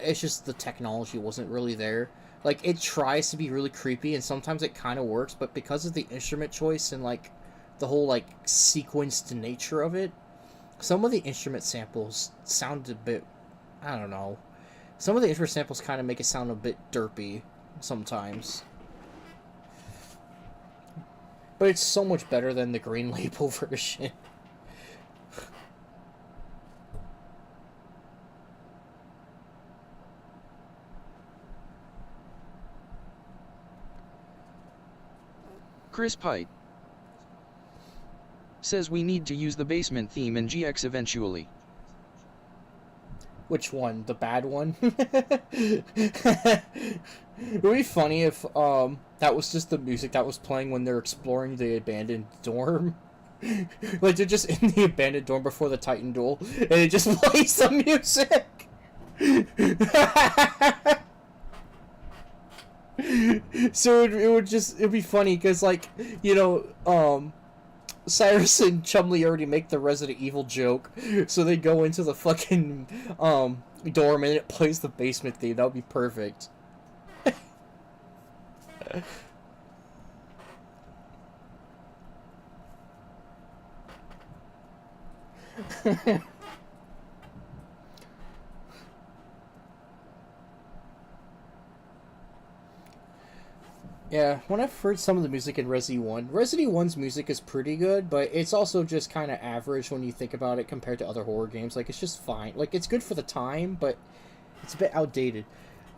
[SPEAKER 1] It's just the technology wasn't really there. Like, it tries to be really creepy, and sometimes it kind of works, but because of the instrument choice and, like, the whole, like, sequenced nature of it, some of the instrument samples sound a bit, I don't know. Some of the instrument samples kind of make it sound a bit derpy sometimes. But it's so much better than the Green Label version.
[SPEAKER 2] Chris Pite says we need to use the basement theme in GX eventually.
[SPEAKER 1] Which one? The bad one? It would be funny if that was just the music that was playing when they're exploring the abandoned dorm. Like, they're just in the abandoned dorm before the Titan duel, and it just plays the music. So it'd be funny because, like, you know, Cyrus and Chumley already make the Resident Evil joke, so they go into the fucking dorm and it plays the basement theme. That would be perfect. Yeah, when I've heard some of the music in Resident 1's music is pretty good, but it's also just kind of average when you think about it compared to other horror games. Like, it's just fine. Like, it's good for the time, but it's a bit outdated.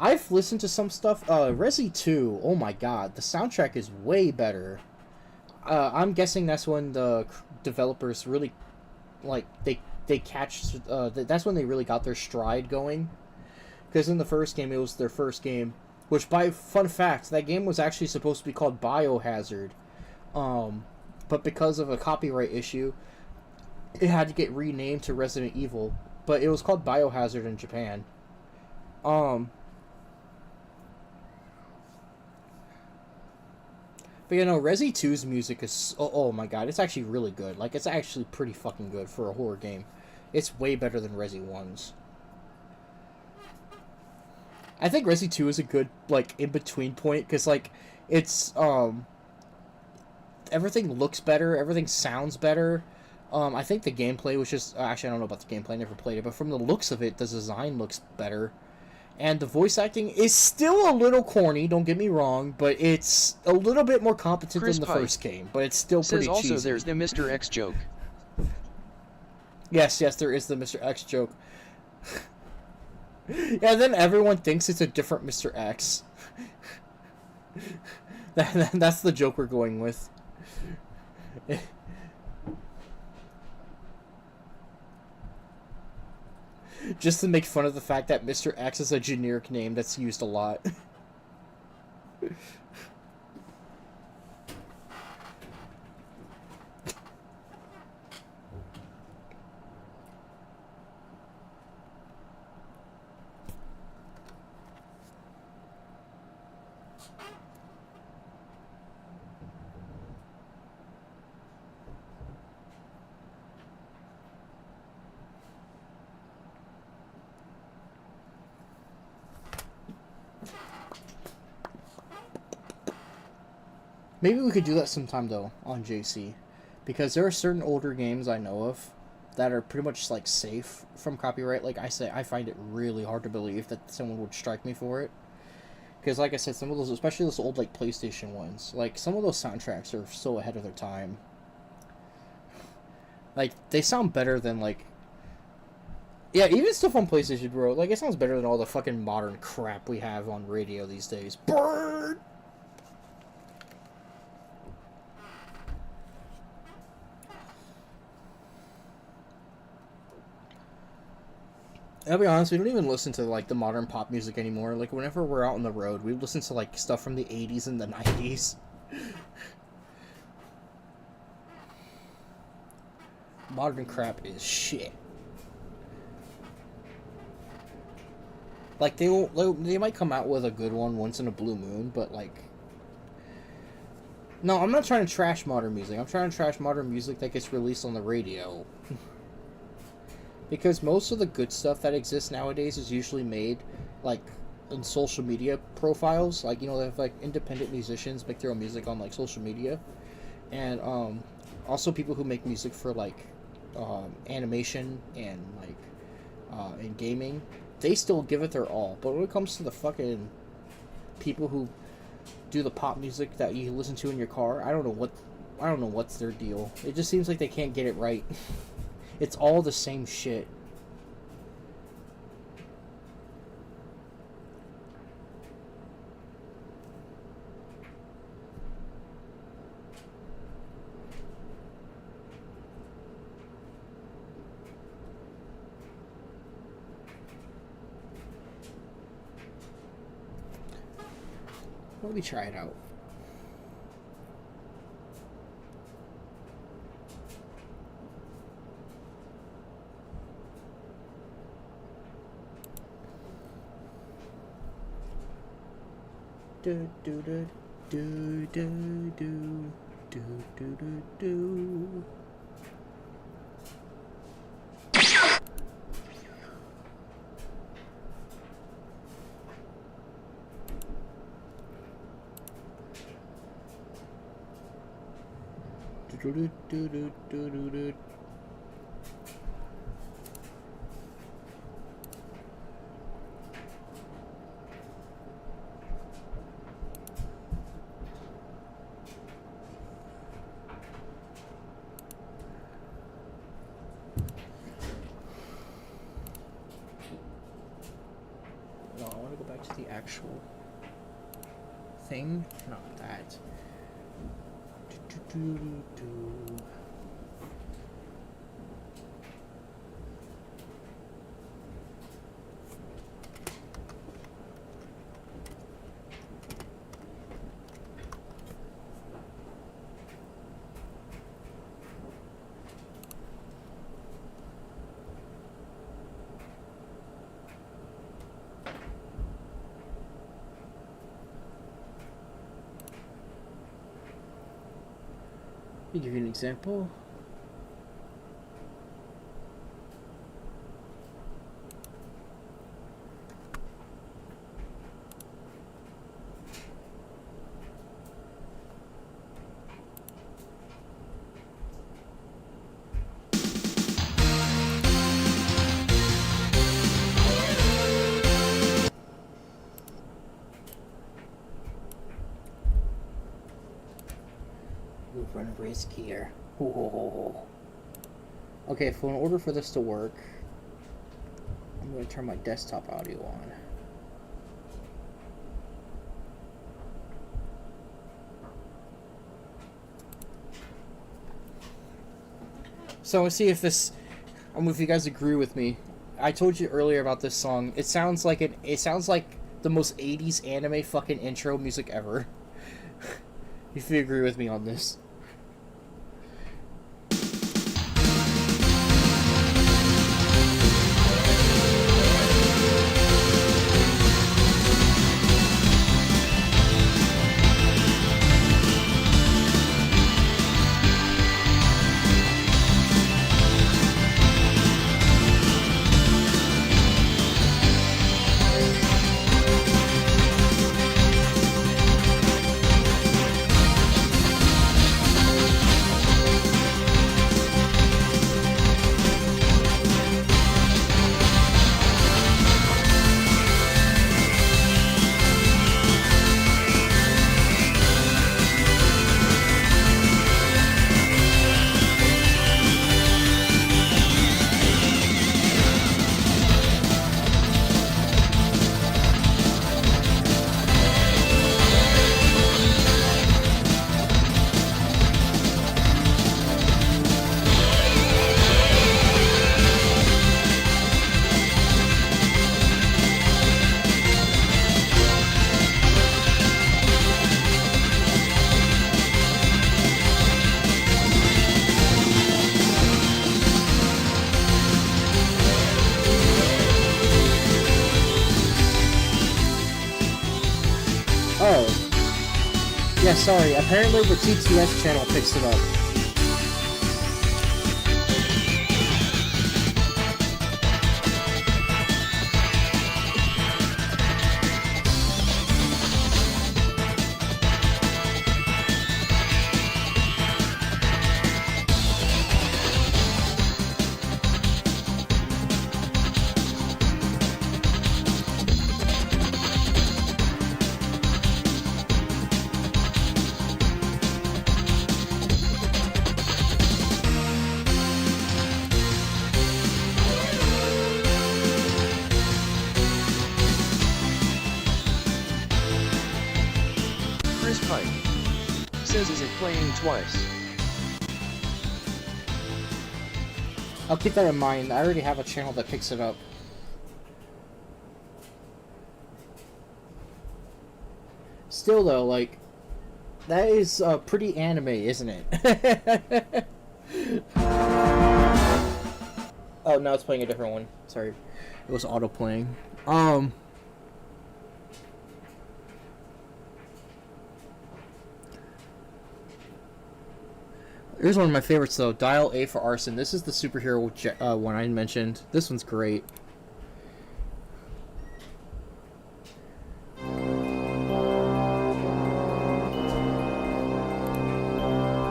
[SPEAKER 1] I've listened to some stuff. Resi 2, oh my god, the soundtrack is way better. I'm guessing that's when the developers really, like, they catch, that's when they really got their stride going. Because in the first game, it was their first game. Which, by fun fact, that game was actually supposed to be called Biohazard. But because of a copyright issue, it had to get renamed to Resident Evil. But it was called Biohazard in Japan. But you know, Resi 2's music is... Oh my god, it's actually really good. Like, it's actually pretty fucking good for a horror game. It's way better than Resi 1's. I think Resi 2 is a good, like, in-between point, because, like, it's, everything looks better, everything sounds better. I think the gameplay was just... Actually, I don't know about the gameplay, I never played it, but from the looks of it, the design looks better. And the voice acting is still a little corny, don't get me wrong, but it's a little bit more competent than the first game, but it's still pretty cheesy.
[SPEAKER 2] Says also there's the Mr. X joke.
[SPEAKER 1] Yes, there is the Mr. X joke. Yeah, then everyone thinks it's a different Mr. X. That's the joke we're going with. Just to make fun of the fact that Mr. X is a generic name that's used a lot. Maybe we could do that sometime, though, on JC. Because there are certain older games I know of that are pretty much, like, safe from copyright. Like I say, I find it really hard to believe that someone would strike me for it. Because, like I said, some of those, especially those old, like, PlayStation ones, like, some of those soundtracks are so ahead of their time. Like, they sound better than, like... Yeah, even stuff on PlayStation, bro. Like, it sounds better than all the fucking modern crap we have on radio these days. Burn! I'll be honest, we don't even listen to, like, the modern pop music anymore. Like, whenever we're out on the road, we listen to, like, stuff from the 80s and the 90s. Modern crap is shit. Like, they might come out with a good one once in a blue moon, but, like... No, I'm not trying to trash modern music. I'm trying to trash modern music that gets released on the radio. Because most of the good stuff that exists nowadays is usually made, like, in social media profiles. Like, you know, they have, like, independent musicians make their own music on, like, social media. And, also people who make music for, like, animation and, like, and gaming. They still give it their all. But when it comes to the fucking people who do the pop music that you listen to in your car, I don't know what's their deal. It just seems like they can't get it right. It's all the same shit. Let me try it out. Do do do do do do do do do do. Do do do do do do do. No, I want to go back to the actual thing, not that. Do, do, do, do. Let me give you an example. Run a risk here. Ho, ho, ho, ho. Okay, so in order for this to work, I'm going to turn my desktop audio on. So let's see if this, if you guys agree with me I told you earlier about this song. It sounds like the most 80s anime fucking intro music ever. If you agree with me on this. Oh. Yeah, sorry. Apparently the TTS channel picks it up.
[SPEAKER 2] Says, is it playing twice?
[SPEAKER 1] I'll keep that in mind. I already have a channel that picks it up. Still though, like, that is pretty anime, isn't it? Oh, now it's playing a different one. Sorry. It was auto-playing. Here's one of my favorites, though. Dial A for Arson. This is the superhero one I mentioned. This one's great. This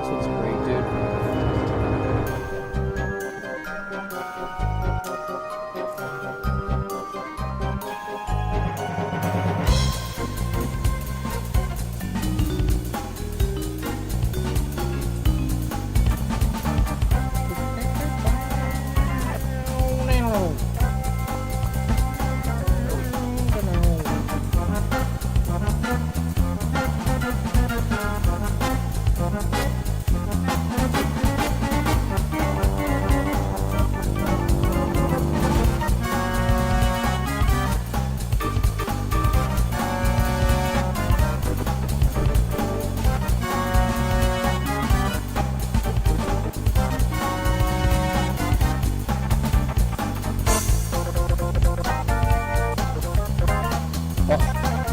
[SPEAKER 1] one's great, dude.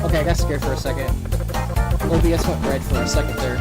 [SPEAKER 1] Okay, I got scared for a second. OBS went red for a second there.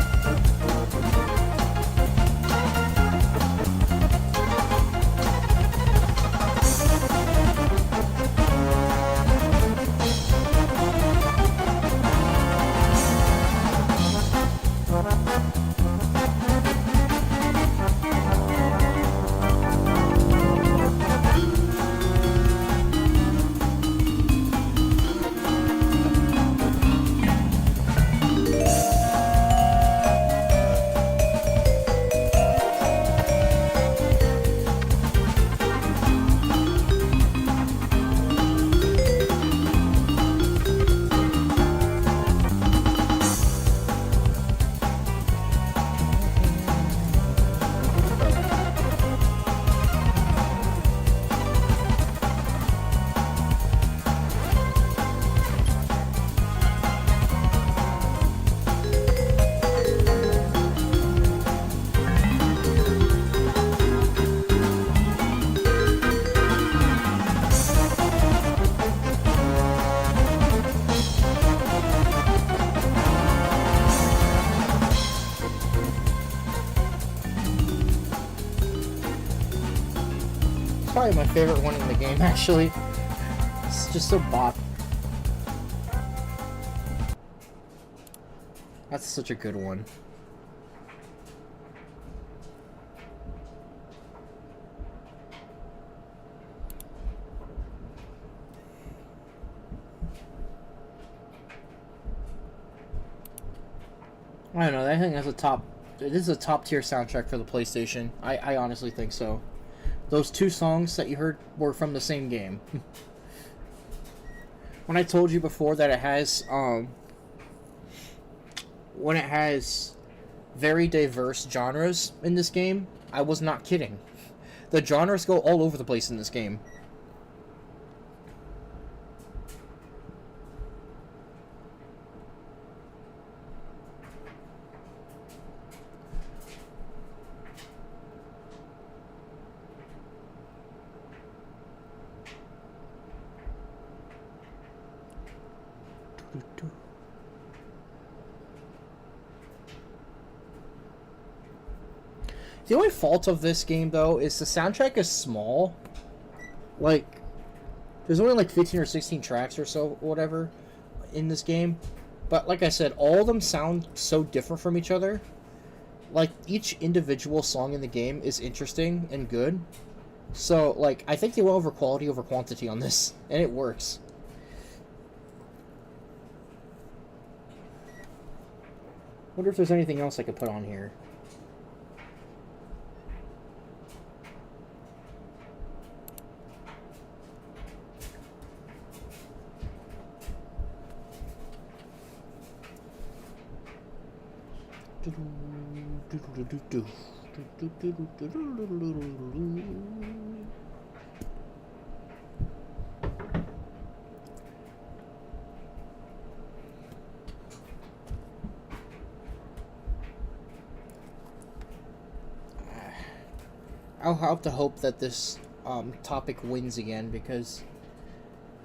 [SPEAKER 1] probably my favorite one in the game, actually. It's just so bop. That's such a good one. I don't know, I think that's a top... This is a top-tier soundtrack for the PlayStation. I honestly think so. Those two songs that you heard were from the same game. When I told you before that it has, when it has very diverse genres in this game, I was not kidding. The genres go all over the place in this game. The only fault of this game, though, is the soundtrack is small. Like, there's only like 15 or 16 tracks or so, whatever, in this game. But like I said, all of them sound so different from each other. Like, each individual song in the game is interesting and good. So, like, I think they went over quality over quantity on this, and it works. Wonder if there's anything else I could put on here. I'll have to hope that this topic wins again, because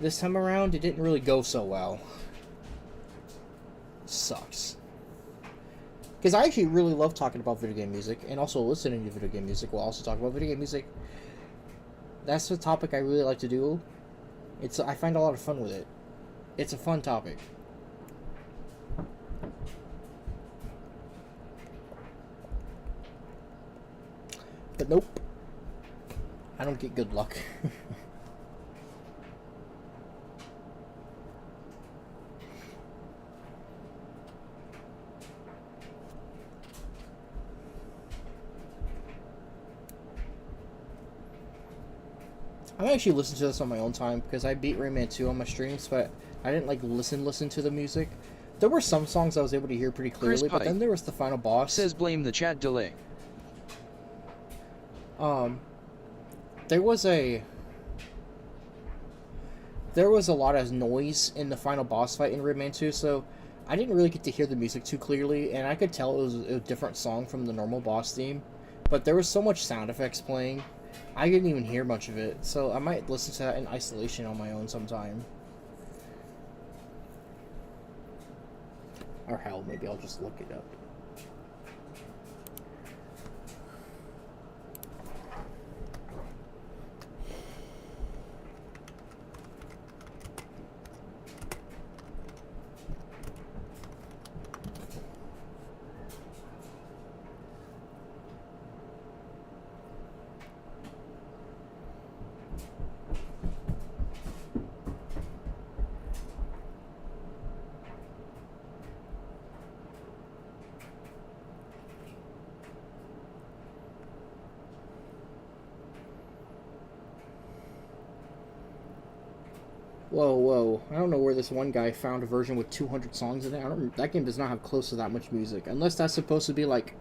[SPEAKER 1] this time around it didn't really go so well. Sucks. Because I actually really love talking about video game music, and also listening to video game music while also talking about video game music. That's the topic I really like to do. I find a lot of fun with it. It's a fun topic. But nope. I don't get good luck. I actually listened to this on my own time because I beat Rayman 2 on my streams, but I didn't like listen to the music. There were some songs I was able to hear pretty clearly, but then there was the final boss.
[SPEAKER 2] Says blame the chat delay.
[SPEAKER 1] There was a lot of noise in the final boss fight in Rayman 2, so I didn't really get to hear the music too clearly, and I could tell it was a different song from the normal boss theme. But there was so much sound effects playing, I didn't even hear much of it, so I might listen to that in isolation on my own sometime. Or hell, maybe I'll just look it up. Whoa. I don't know where this one guy found a version with 200 songs in it. That game does not have close to that much music. Unless that's supposed to be, like,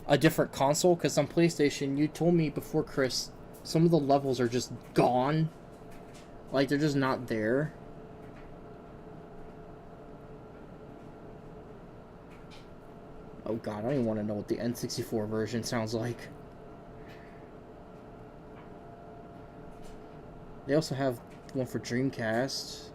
[SPEAKER 1] a different console. Because on PlayStation, you told me before, Chris, some of the levels are just gone. Like, they're just not there. Oh god, I don't even want to know what the N64 version sounds like. They also have one for Dreamcast.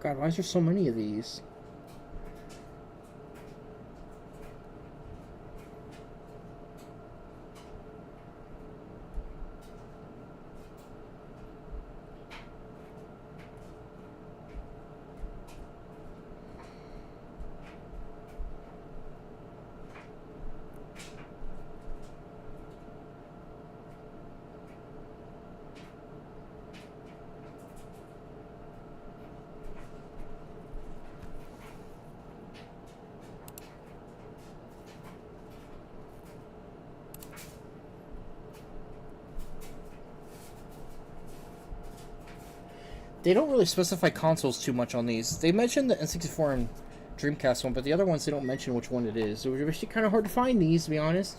[SPEAKER 1] God, why is there so many of these? They don't really specify consoles too much on these. They mention the N64 and Dreamcast one, but the other ones they don't mention which one it is. It was actually kind of hard to find these, to be honest.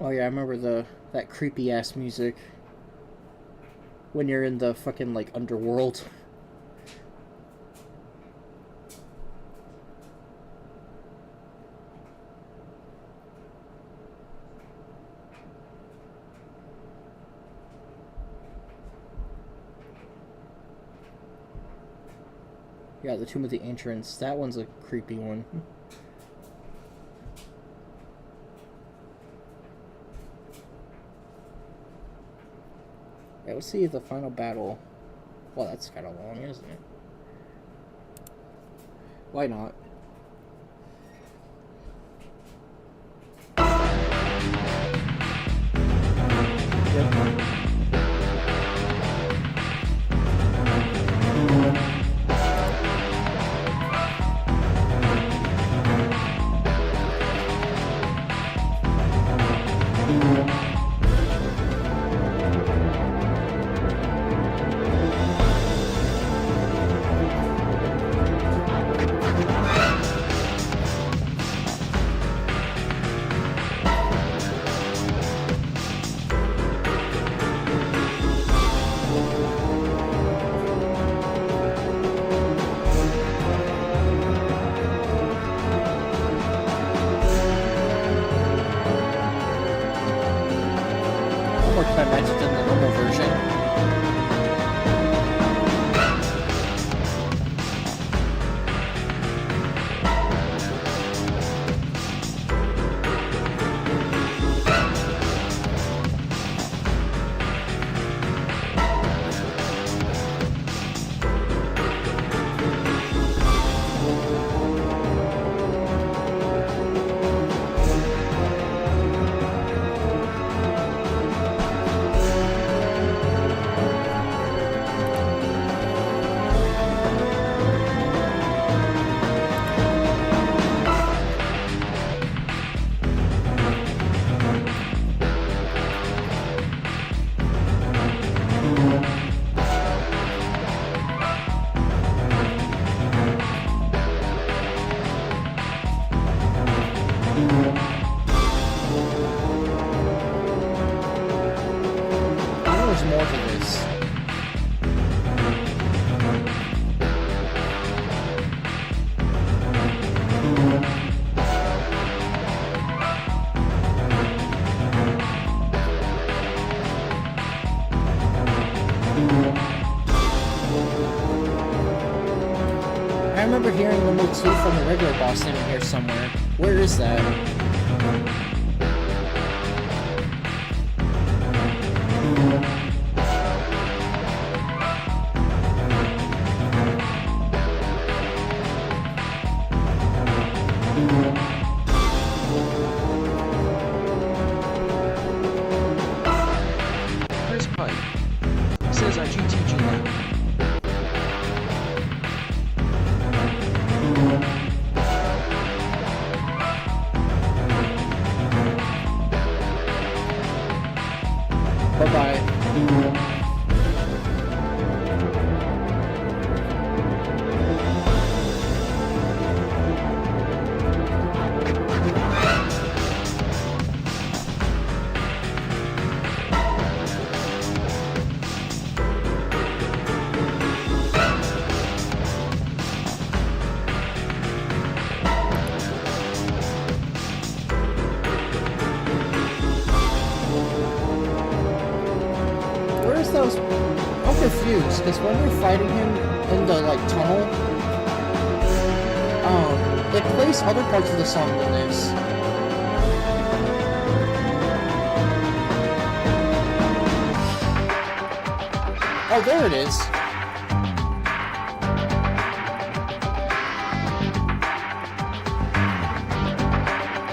[SPEAKER 1] Oh yeah, I remember that creepy ass music when you're in the fucking like underworld. Yeah, the Tomb of the Ancients. That one's a creepy one. Yeah, let's see the final battle. Well, that's kind of long, isn't it? Why not? Yep. I mentioned in the normal version. More to this. I remember hearing the motif from the regular boss in here somewhere. Where is that?
[SPEAKER 2] Says IGTG now.
[SPEAKER 1] confused, because when you're fighting him in the, like, tunnel, it plays other parts of the song than this. Oh, there it is.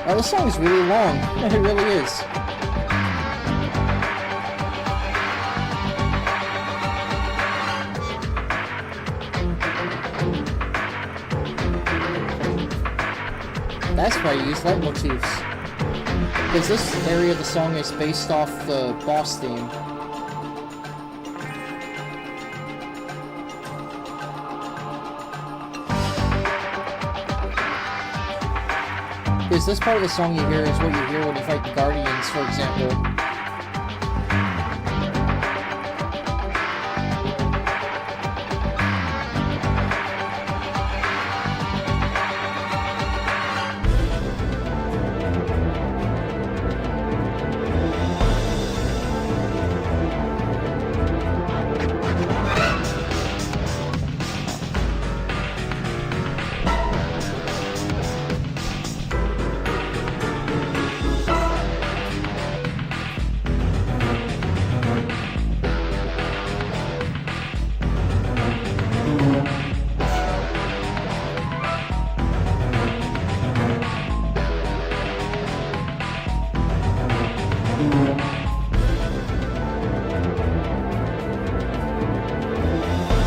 [SPEAKER 1] Oh, this song is really long. It really is. That's why you use leitmotifs. Because this area of the song is based off the boss theme. Because this part of the song you hear is what you hear when you fight the Guardians, for example.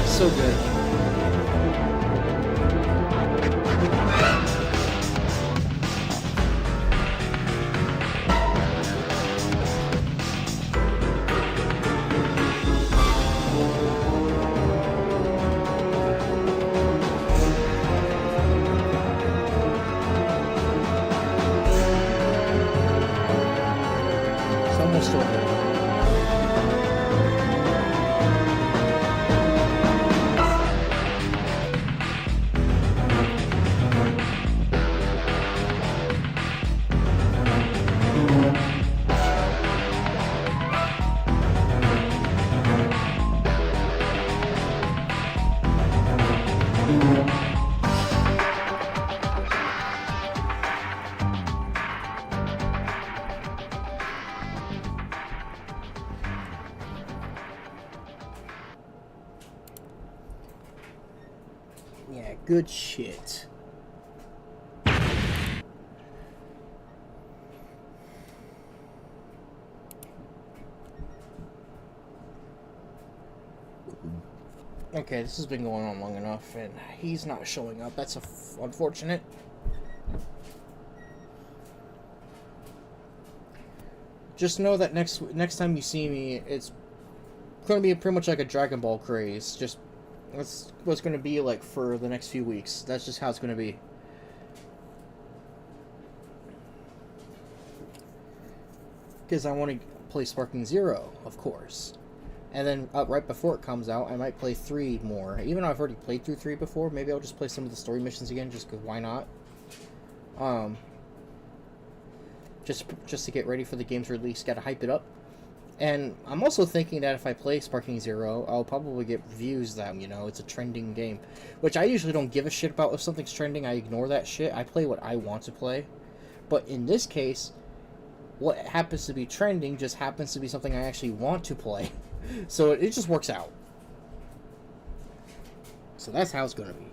[SPEAKER 1] So good. It's almost over. Yeah, good shit. Okay, this has been going on long enough, and he's not showing up. That's unfortunate. Just know that next time you see me, it's going to be pretty much like a Dragon Ball craze. Just that's what it's going to be like for the next few weeks. That's just how it's going to be. Because I want to play Sparking Zero, of course. And then right before it comes out, I might play 3 more. Even though I've already played through 3 before, maybe I'll just play some of the story missions again, just because why not? Just to get ready for the game's release, gotta hype it up. And I'm also thinking that if I play Sparking Zero, I'll probably get views that, you know, it's a trending game. Which I usually don't give a shit about. If something's trending, I ignore that shit. I play what I want to play. But in this case, what happens to be trending just happens to be something I actually want to play. So it just works out. So that's how it's going to be.